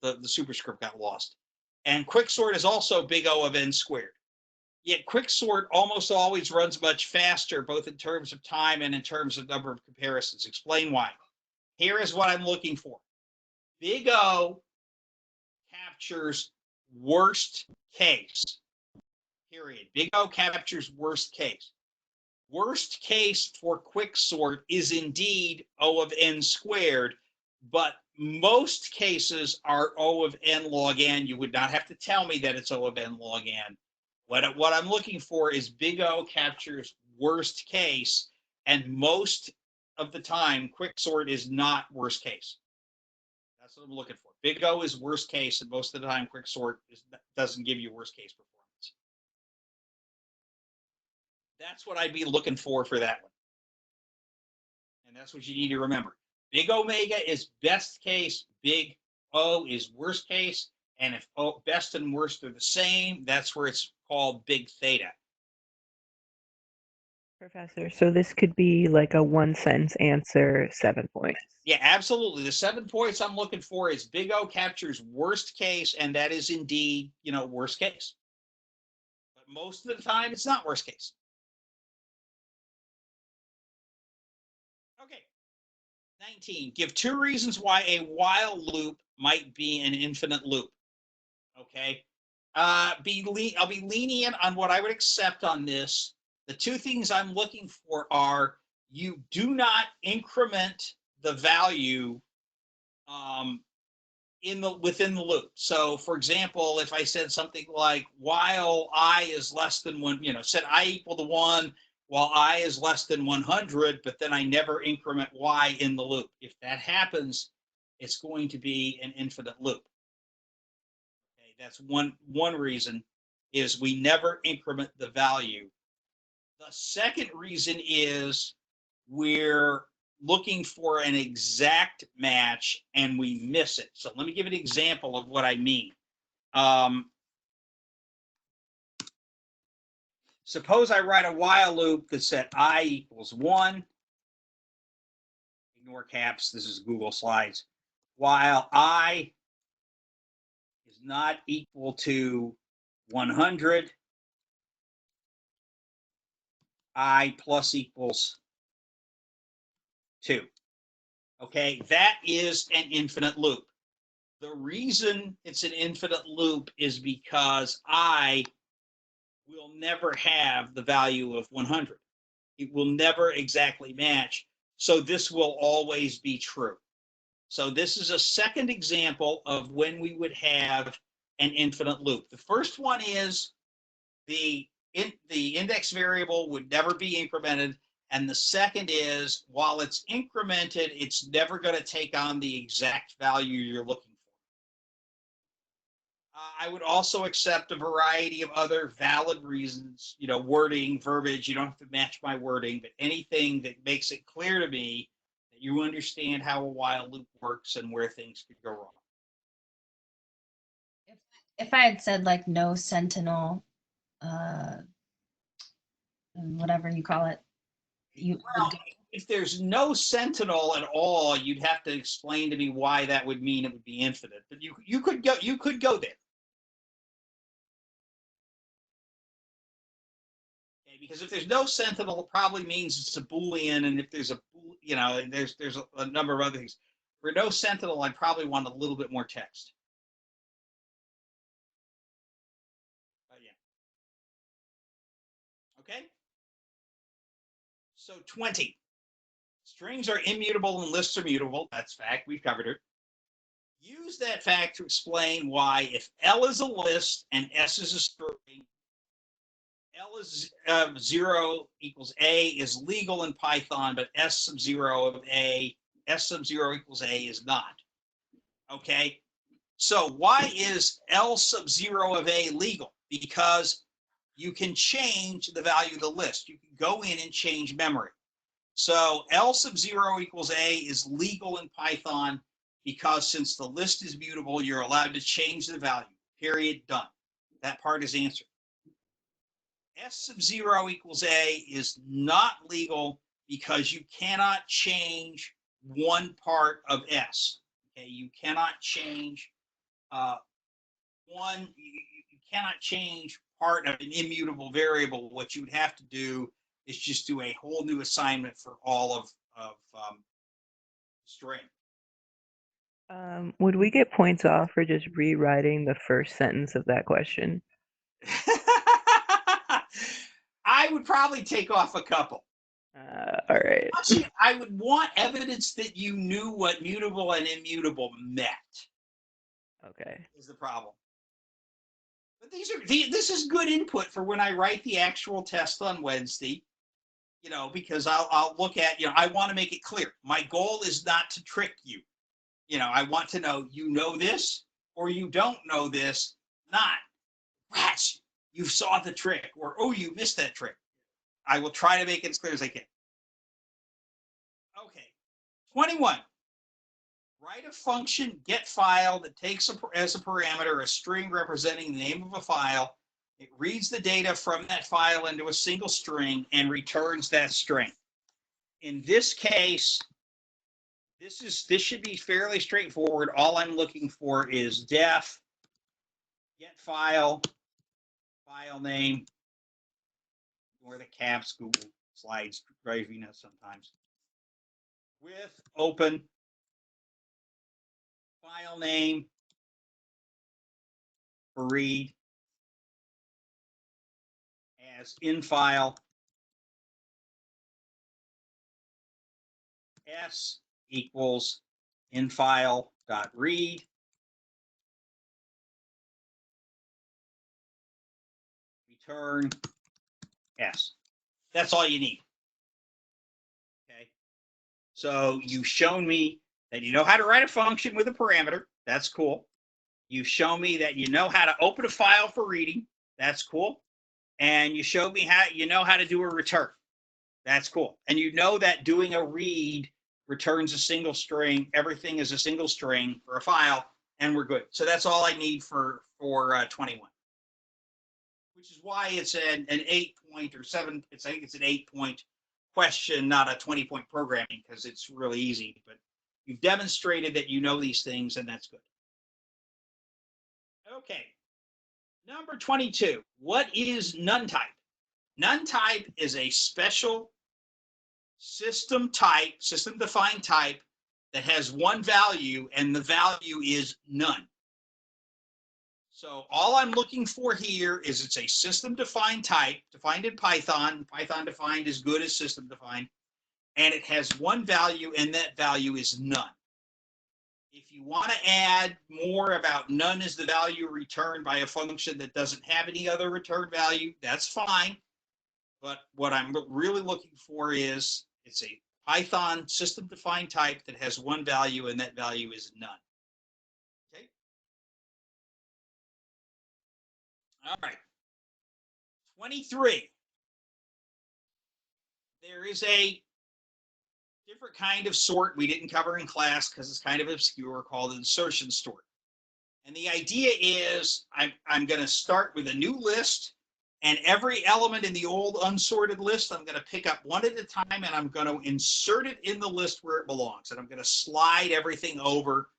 the superscript got lost. And quicksort is also big O of n squared. Yet quicksort almost always runs much faster, both in terms of time and in terms of number of comparisons. Explain why. Here is what I'm looking for. Big O captures worst case, period. Big O captures worst case. Worst case for quicksort is indeed O of n squared, but most cases are O of n log n. You would not have to tell me that it's O of n log n. What I'm looking for is big O captures worst case, and most of the time, quicksort is not worst case. That's what I'm looking for. Big O is worst case, and most of the time, quicksort doesn't give you worst case performance. That's what I'd be looking for that one. And that's what you need to remember. Big omega is best case, big O is worst case, and if best and worst are the same, that's where it's called big theta. Professor, so this could be like a 1-sentence answer, 7 points. Yeah, absolutely. The 7 points I'm looking for is big O captures worst case, and that is indeed, worst case. But most of the time, it's not worst case. Okay. 19. Give 2 reasons why a while loop might be an infinite loop. Okay. I'll be lenient on what I would accept on this. The 2 things I'm looking for are you do not increment the value within the loop. So, for example, if I said something like while I is less than 1, said I equal to 1 while I is less than 100, but then I never increment y in the loop. If that happens, it's going to be an infinite loop. Okay, that's one reason is we never increment the value. The second reason is we're looking for an exact match and we miss it. So let me give an example of what I mean. Suppose I write a while loop that said I equals 1. Ignore caps. This is Google Slides. While I is not equal to 100, I plus equals 2. Okay, that is an infinite loop. The reason it's an infinite loop is because I will never have the value of 100. It will never exactly match. So this will always be true. So this is a second example of when we would have an infinite loop. The first one is the index variable would never be incremented. And the second is, while it's incremented, it's never going to take on the exact value you're looking for. I would also accept a variety of other valid reasons, wording, verbiage. You don't have to match my wording, but anything that makes it clear to me that you understand how a while loop works and where things could go wrong. If I had said like no sentinel, whatever you call it, Well, if there's no sentinel at all, you'd have to explain to me why that would mean it would be infinite. But you could go there. Okay, because if there's no sentinel, it probably means it's a Boolean, and if there's there's a number of other things. For no sentinel, I'd probably want a little bit more text. Yeah. Okay. So 20. Strings are immutable and lists are mutable. That's fact. We've covered it. Use that fact to explain why, if L is a list and S is a string, L is 0 equals A is legal in Python, but S sub 0 equals A is not. Okay. So why is L sub 0 of A legal? Because you can change the value of the list. You can go in and change memory. So L sub 0 equals A is legal in Python because since the list is mutable, you're allowed to change the value. Period. Done. That part is answered. S sub 0 equals A is not legal because you cannot change one part of S. Okay, you cannot change you cannot change part of an immutable variable. What you would have to do is just do a whole new assignment for all of string. Would we get points off for just rewriting the first sentence of that question? I would probably take off a couple. All right. I would want evidence that you knew what mutable and immutable meant. Okay. Is the problem. But this is good input for when I write the actual test on Wednesday, because I'll look at, I want to make it clear. My goal is not to trick you. I want to know, this or you don't know this, not, rats, you saw the trick, or, oh, you missed that trick. I will try to make it as clear as I can. Okay. 21. Write a function get file that takes as a parameter a string representing the name of a file. It reads the data from that file into a single string and returns that string. In this case, this should be fairly straightforward. All I'm looking for is def get file name, or the caps. Google Slides drive me nuts sometimes. With open file name for read as in file S equals in file dot read return S. That's all you need. Okay. So you've shown me that you know how to write a function with a parameter. That's cool. You've shown me that you know how to open a file for reading. That's cool. And you showed me how you know how to do a return. That's cool. And you know that doing a read returns a single string. Everything is a single string for a file, and we're good. So that's all I need for 21. Which is why it's an 8-point or 7. I think it's an 8-point question, not a 20-point programming, because it's really easy. But you've demonstrated that you know these things, and that's good. Okay. Number 22. What is none type? None type is a special system-defined type that has one value, and the value is none. So all I'm looking for here is it's a system-defined type, defined in Python. Python defined is good as system-defined, and it has one value, and that value is none. you want to add more about none is the value returned by a function that doesn't have any other return value, that's fine. But what I'm really looking for is it's a Python system defined type that has one value, and that value is none. Okay. All right. 23. There is a different kind of sort we didn't cover in class because it's kind of obscure, called insertion sort. And the idea is I'm going to start with a new list, and every element in the old unsorted list, I'm going to pick up one at a time, and I'm going to insert it in the list where it belongs. And I'm going to slide everything over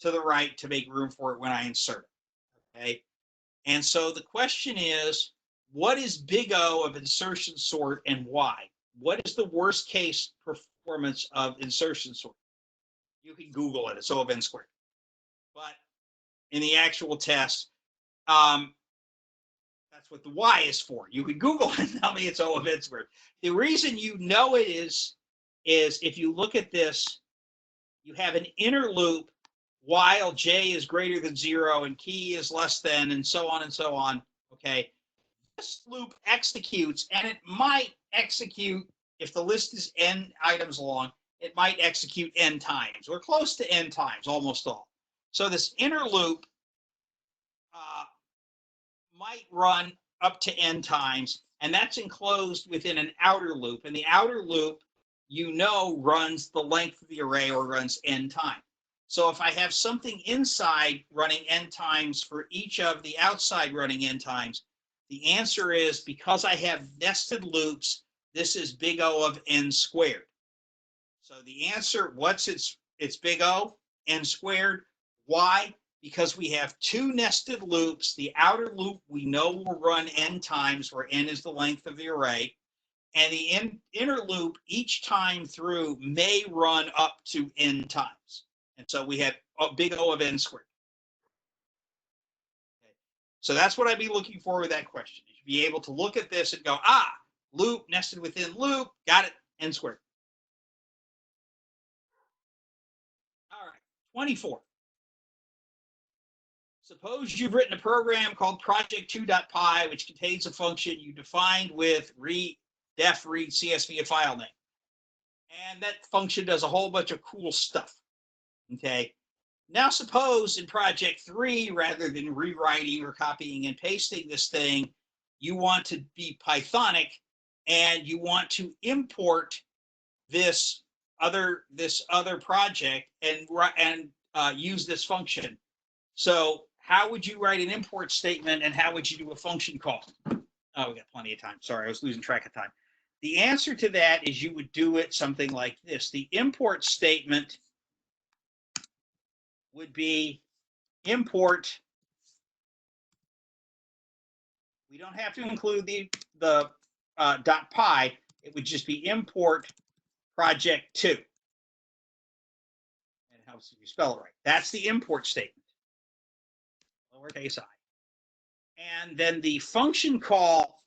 to the right to make room for it when I insert it. Okay. And so the question is, what is big O of insertion sort and why? What is the worst case performance of insertion sort? You can Google it. It's O of n squared. But in the actual test, that's what the Y is for. You can Google it and tell me it's O of n squared. The reason you know it is if you look at this, you have an inner loop while J is greater than 0 and key is less than, and so on and so on. Okay. This loop executes, and it might execute, if the list is n items long, it might execute n times, or close to n times, almost all. So this inner loop might run up to n times, and that's enclosed within an outer loop. And the outer loop, runs the length of the array, or runs n times. So if I have something inside running n times for each of the outside running n times, the answer is, because I have nested loops, this is big O of n squared. So the answer, what's its big O? N squared. Why? Because we have two nested loops. The outer loop we know will run n times, where n is the length of the array. And the inner loop, each time through, may run up to n times. And so we have a big O of n squared. Okay. So that's what I'd be looking for with that question. You should be able to look at this and go, loop nested within loop, got it, n squared. All right, 24. Suppose you've written a program called project2.py, which contains a function you defined with def read CSV a file name. And that function does a whole bunch of cool stuff. Okay. Now suppose in project 3, rather than rewriting or copying and pasting this thing, you want to be Pythonic, and you want to import this other project and use this function. So how would you write an import statement, and how would you do a function call? Oh, we got plenty of time. Sorry, I was losing track of time. The answer to that is you would do it something like this. The import statement would be import. We don't have to include the .py. It would just be import project2. And it helps if you spell it right. That's the import statement. Lowercase I. And then the function call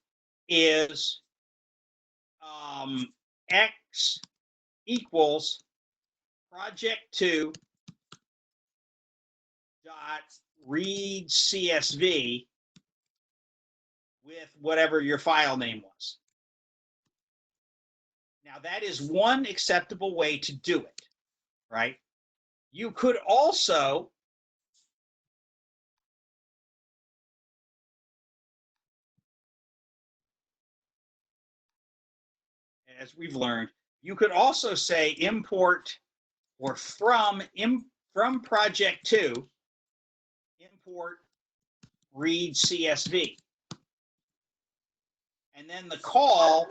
is x equals project2 dot read CSV with whatever your file name was. Now that is one acceptable way to do it, right? You could also as we've learned, you could also say import or from project2 import read CSV. And then the call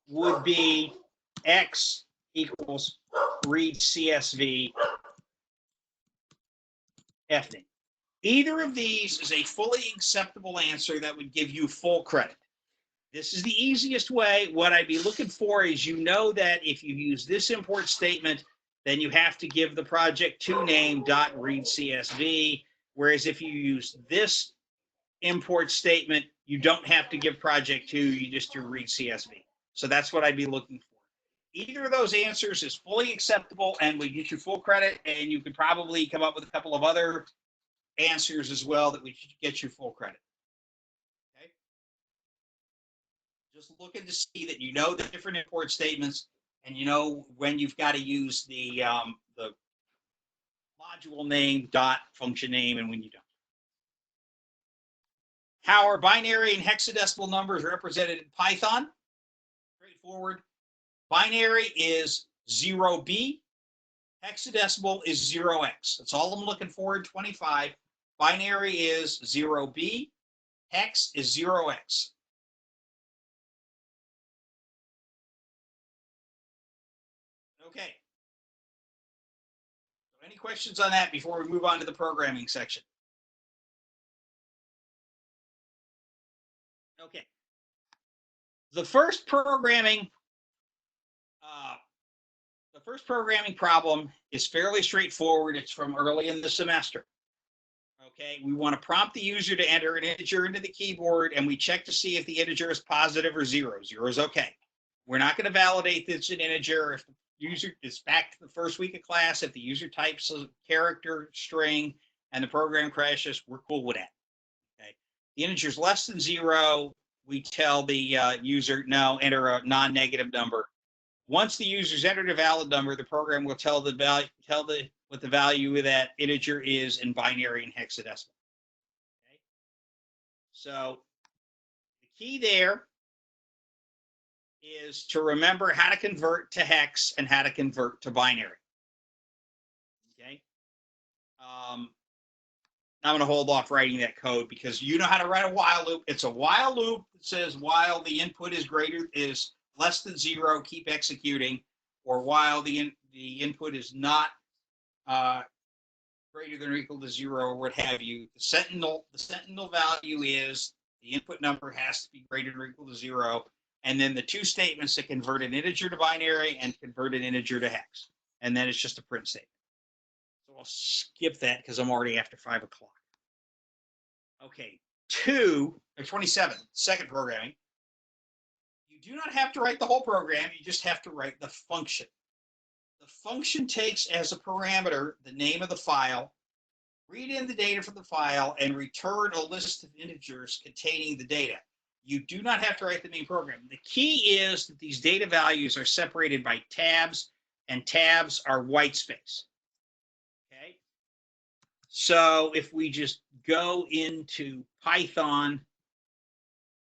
would be x equals read CSV fname. Either of these is a fully acceptable answer that would give you full credit. This is the easiest way. What I'd be looking for is, that if you use this import statement, then you have to give the project2 name .read CSV. Whereas if you use this import statement, you don't have to give project2, you just do read CSV. So that's what I'd be looking for. either of those answers is fully acceptable and we get you full credit, and you could probably come up with a couple of other answers as well that we should get you full credit. Okay. Just looking to see that you know the different import statements and you know when you've got to use the module name, dot, function name, and when you don't. How are binary and hexadecimal numbers represented in Python? Straightforward. Binary is 0b. Hexadecimal is 0x. That's all I'm looking for in 25. Binary is 0b. Hex is 0x. Okay. So any questions on that before we move on to the programming section? Okay. The first programming problem is fairly straightforward. It's from early in the semester. Okay, we want to prompt the user to enter an integer into the keyboard, and we check to see if the integer is positive or zero. Zero is okay. We're not going to validate that it's an integer. If the user is back to the first week of class, if the user types a character string and the program crashes, we're cool with that. Okay, the integer is less than zero. We tell the user, no, enter a non-negative number. Once the user's entered a valid number, the program will tell the value, what the value of that integer is in binary and hexadecimal. Okay. So the key there is to remember how to convert to hex and how to convert to binary. Okay. I'm going to hold off writing that code because you know how to write a while loop. It's a while loop that says while the input is less than zero, keep executing, or while the input is not greater than or equal to zero, or what have you. The sentinel value is the input number has to be greater than or equal to zero, and then the two statements that convert an integer to binary and convert an integer to hex, and then it's just a print statement. So I'll skip that because I'm already after 5 o'clock. Okay, 27, second programming. You do not have to write the whole program, you just have to write the function. The function takes as a parameter the name of the file, read in the data from the file, and return a list of integers containing the data. You do not have to write the main program. The key is that these data values are separated by tabs, and tabs are white space. Okay. So if we just go into Python,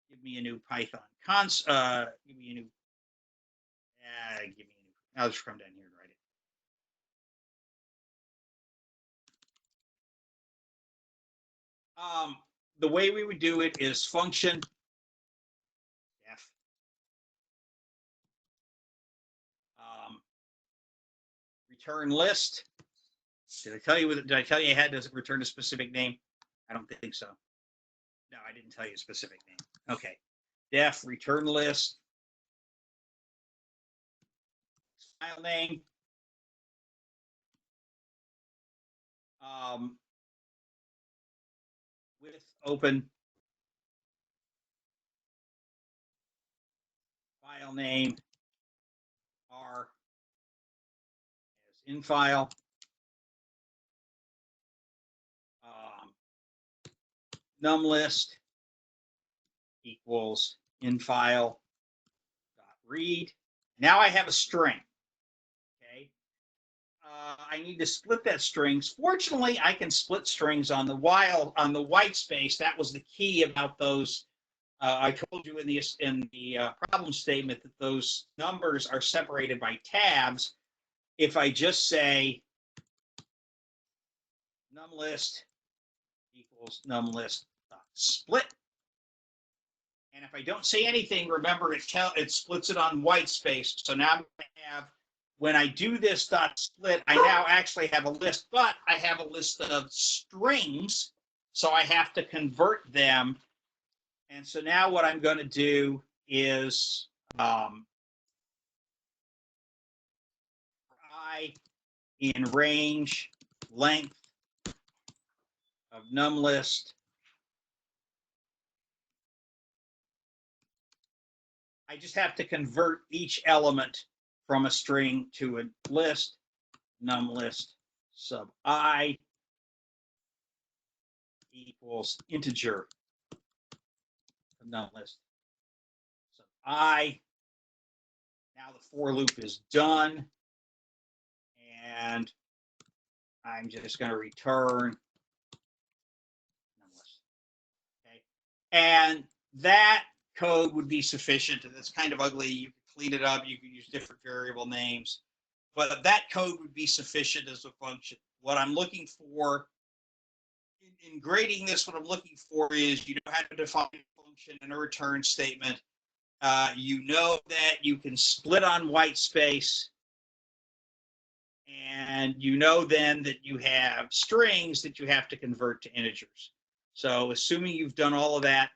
give me a new Python give me a new, I'll just come down here and write it. The way we would do it is function f return list. Did I tell you I had to return a specific name? I don't think so. No, I didn't tell you a specific name. Okay. Def return list. File name. With open. File name. R as in file. Num list equals in file dot read. Now I have a string. Okay. I need to split that strings. Fortunately, I can split strings on the white space. That was the key about those. I told you in the problem statement that those numbers are separated by tabs. If I just say num list equals num list dot split, and if I don't say anything, remember it splits it on white space. So now I'm going to have, when I do this dot split, I now actually have a list, but I have a list of strings, so I have to convert them. And so now what I'm going to do is I in range length of num list, I just have to convert each element from a string to a list, num list sub I equals integer of num list sub I. Now the for loop is done, and I'm just going to return num list. Okay, and that code would be sufficient. And it's kind of ugly. You can clean it up. You can use different variable names, but that code would be sufficient as a function. What I'm looking for in grading this, what I'm looking for is you know how to define a function and a return statement. You know that you can split on white space, and you know then that you have strings that you have to convert to integers. So assuming you've done all of that,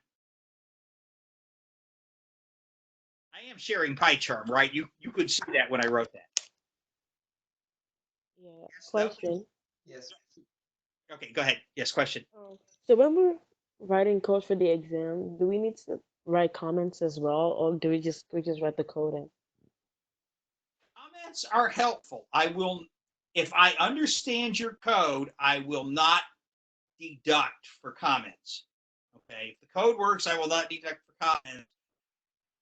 I am sharing PyCharm, right? You could see that when I wrote that. Yeah. Yes, Question. Yes. Okay, go ahead. Yes, question. So when we're writing code for the exam, do we need to write comments as well, or do we just write the code in? Comments are helpful. I will, if I understand your code, I will not deduct for comments. Okay, if the code works, I will not deduct for comments.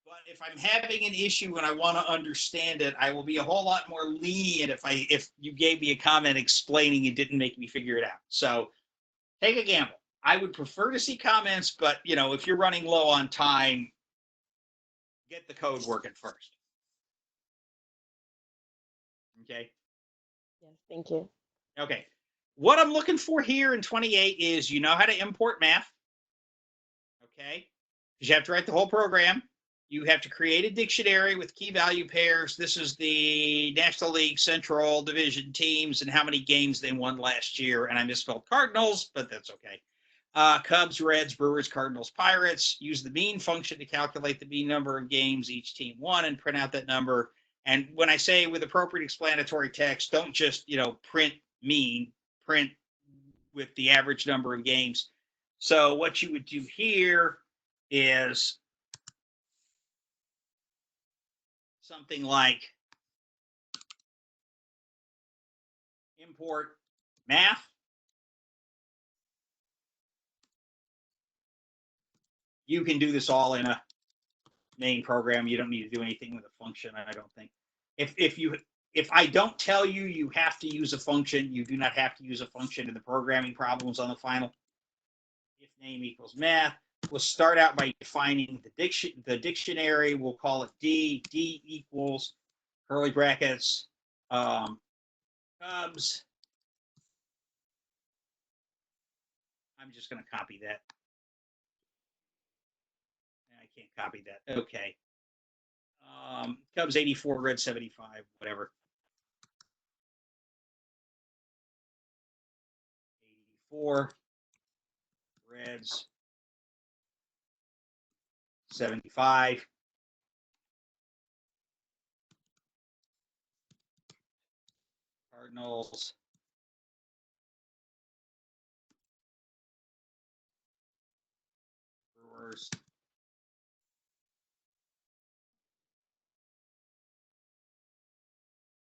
But if I'm having an issue and I want to understand it, I will be a whole lot more lenient if you gave me a comment explaining it didn't make me figure it out. So take a gamble. I would prefer to see comments, but you know, if you're running low on time, get the code working first. Okay. Yes, thank you. Okay. What I'm looking for here in 28 is you know how to import math. Okay. Because you have to write the whole program. You have to create a dictionary with key value pairs. This is the National League Central Division teams and how many games they won last year. And I misspelled Cardinals, but that's okay. Cubs, Reds, Brewers, Cardinals, Pirates. Use the mean function to calculate the mean number of games each team won and print out that number. And when I say with appropriate explanatory text, don't just, print mean, print with the average number of games. So what you would do here is something like import math. You can do this all in a main program. You don't need to do anything with a function, I don't think. If I don't tell you you have to use a function, you do not have to use a function in the programming problems on the final. If name equals math, we'll start out by defining the dictionary. We'll call it D. D equals curly brackets Cubs. I'm just going to copy that. I can't copy that. Okay. Cubs 84, Red 75, whatever. 84, Reds 75. Cardinals. Brewers.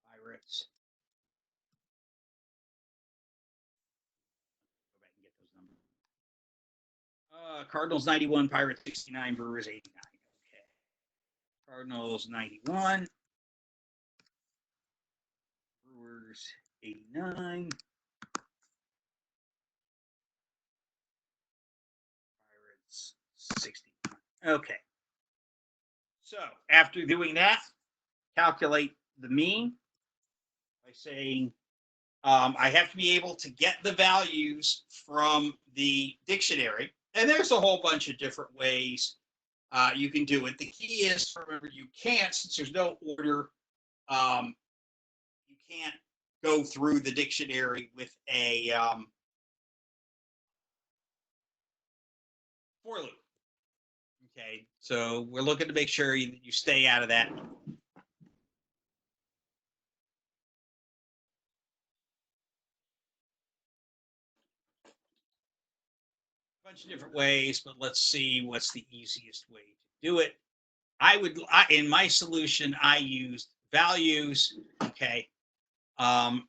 Pirates. Go back and get those numbers. Cardinals 91, Pirates 69, Brewers 89. Okay. Cardinals 91. Brewers 89. Pirates 69. Okay. So after doing that, calculate the mean by saying I have to be able to get the values from the dictionary. And there's a whole bunch of different ways you can do it. The key is, remember, you can't, since there's no order, you can't go through the dictionary with a for loop. Okay, so we're looking to make sure that you stay out of that. Bunch of different ways, but let's see what's the easiest way to do it. In my solution, I used values. Okay. So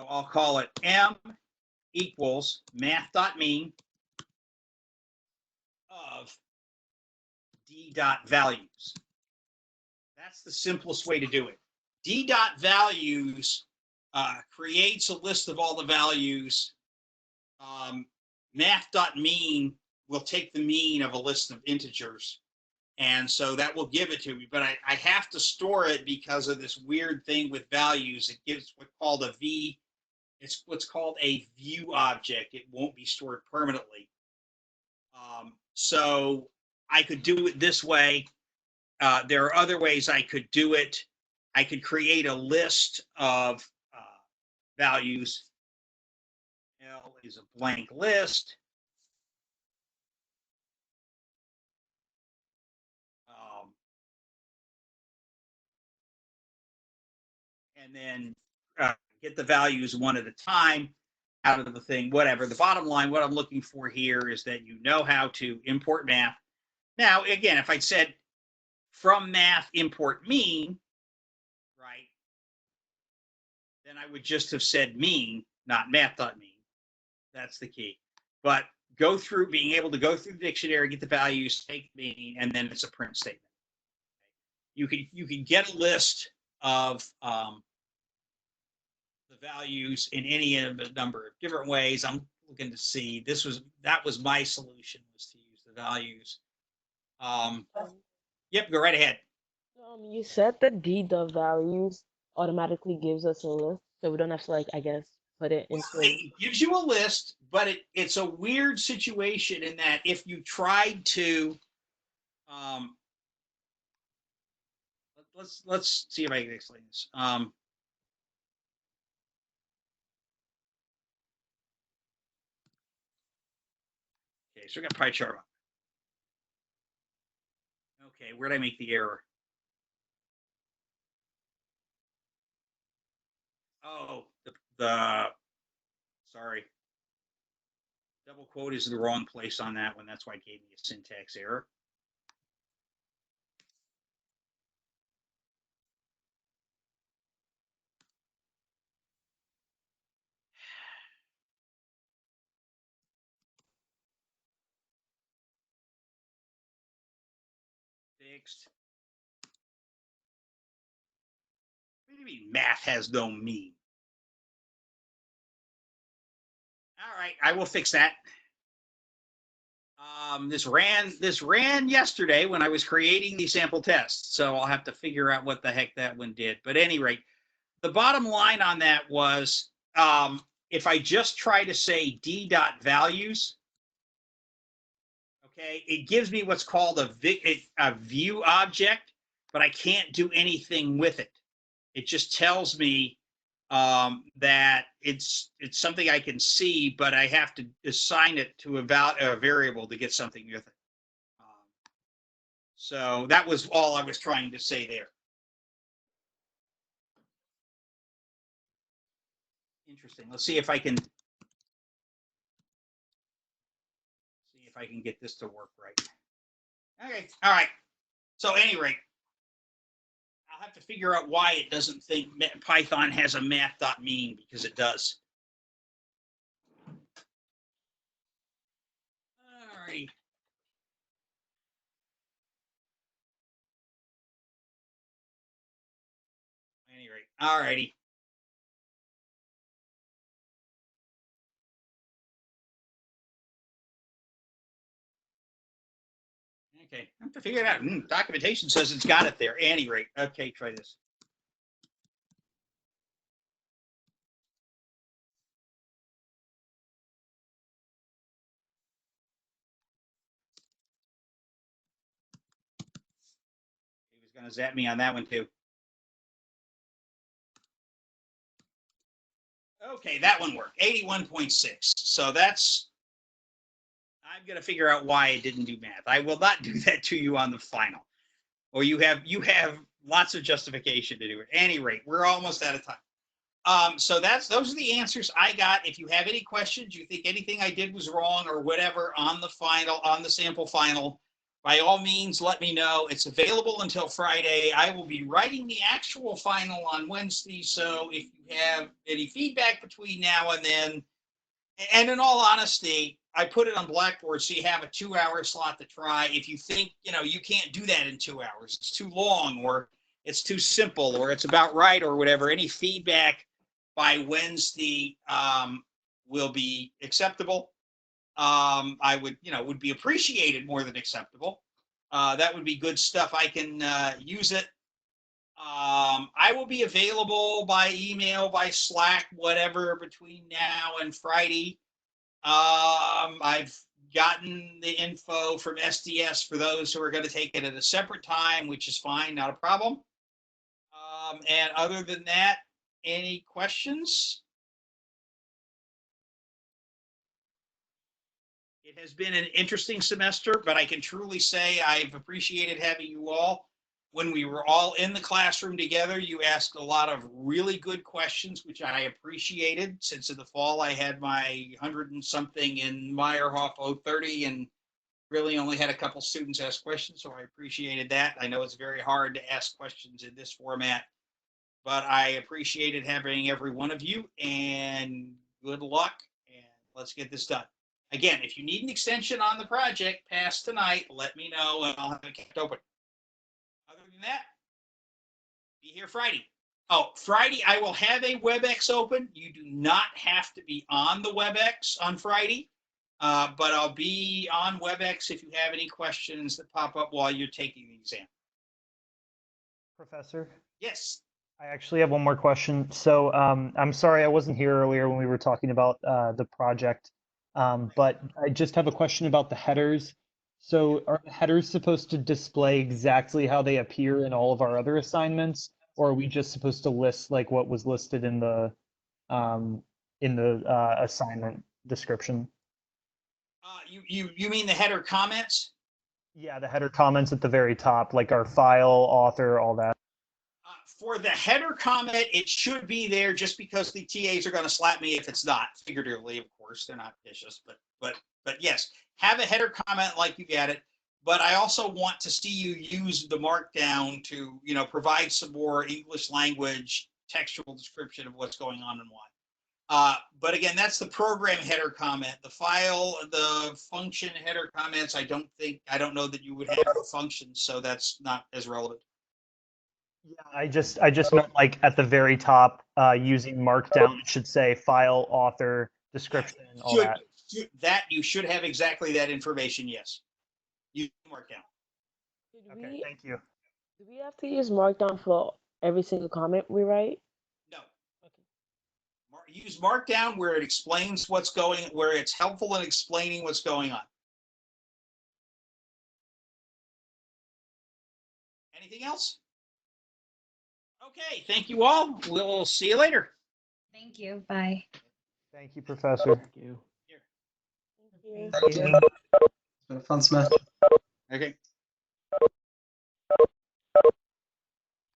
I'll call it M equals math.mean of D dot values. That's the simplest way to do it. D dot values creates a list of all the values. Math.mean will take the mean of a list of integers. And so that will give it to me, but I have to store it because of this weird thing with values. It gives what's called a V. It's what's called a view object. It won't be stored permanently. So I could do it this way. There are other ways I could do it. I could create a list of values. L is a blank list. And then get the values one at a time out of the thing, whatever. The bottom line, what I'm looking for here is that you know how to import math. Now, again, if I said from math import mean, right, then I would just have said mean, not math.mean. That's the key. But go through, being able to go through the dictionary, get the values, take mean, and then it's a print statement. You can get a list of the values in any of a number of different ways. I'm looking to see, that was my solution, was to use the values. Yep, go right ahead. You said the D dot values automatically gives us a list, so we don't have to, like, I guess, put it into. It gives you a list, but it's a weird situation in that if you tried to, let's see if I can explain this. Okay, so we got pie chart. Okay, where did I make the error? Oh, sorry. Double quote is the wrong place on that one. That's why it gave me a syntax error. Fixed. What do you mean math has no mean? All right, I will fix that. This ran yesterday when I was creating the sample test, so I'll have to figure out what the heck that one did. But at any rate, the bottom line on that was if I just try to say D dot values, okay, it gives me what's called a view object, but I can't do anything with it. It just tells me that it's something I can see, but I have to assign it to a variable to get something with it. So that was all I was trying to say there. Interesting. Let's see if I can get this to work right. Okay. All right. So at any rate, I'll have to figure out why it doesn't think Python has a math.mean, because it does. All right. At any rate, all righty. Okay, I have to figure it out. Documentation says it's got it there. At any rate, okay, try this. He was going to zap me on that one too. Okay, that one worked. 81.6. So that's, I'm going to figure out why it didn't do math. I will not do that to you on the final. Or you have lots of justification to do it. At any rate, we're almost out of time. So those are the answers I got. If you have any questions, you think anything I did was wrong or whatever on the final, on the sample final, by all means, let me know. It's available until Friday. I will be writing the actual final on Wednesday. So if you have any feedback between now and then, and in all honesty, I put it on Blackboard so you have a 2-hour slot to try. If you think, you can't do that in 2 hours, it's too long, or it's too simple, or it's about right, or whatever, any feedback by Wednesday will be acceptable. I would be appreciated more than acceptable. That would be good stuff. I can use it. I will be available by email, by Slack, whatever, between now and Friday. I've gotten the info from SDS for those who are going to take it at a separate time, which is fine, not a problem. And other than that, any questions? It has been an interesting semester, but I can truly say I've appreciated having you all. When we were all in the classroom together, you asked a lot of really good questions, which I appreciated. Since in the fall, I had my 100 and something in Meyerhoff 030 and really only had a couple students ask questions, so I appreciated that. I know it's very hard to ask questions in this format, but I appreciated having every one of you, and good luck, and let's get this done. Again, if you need an extension on the project past tonight, let me know and I'll have it kept open. Other than that, be here Friday. Oh, Friday, I will have a WebEx open. You do not have to be on the WebEx on Friday, but I'll be on WebEx if you have any questions that pop up while you're taking the exam. Professor, Yes. I actually have one more question. So I'm sorry I wasn't here earlier when we were talking about the project, but I just have a question about the headers. So are the headers supposed to display exactly how they appear in all of our other assignments, or are we just supposed to list like what was listed in the assignment description? You mean the header comments? Yeah, the header comments at the very top, like our file, author, all that. For the header comment, it should be there just because the TAs are going to slap me if it's not, figuratively, of course. They're not vicious, but yes, have a header comment like you get it. But I also want to see you use the markdown to, provide some more English language textual description of what's going on and why. But again, that's the program header comment. The file, the function header comments, I don't know that you would have the functions, so that's not as relevant. Yeah, I just meant like at the very top, using Markdown, it should say file, author, description, all that. You should have exactly that information, yes. You mark down. Okay, thank you. Do we have to use Markdown for every single comment we write? No. Okay. Use Markdown where it explains where it's helpful in explaining what's going on. Anything else? Okay, thank you all. We'll see you later. Thank you. Bye. Thank you, Professor. Thank you. Here. Thank you. Thank you. It's been a fun semester. Okay.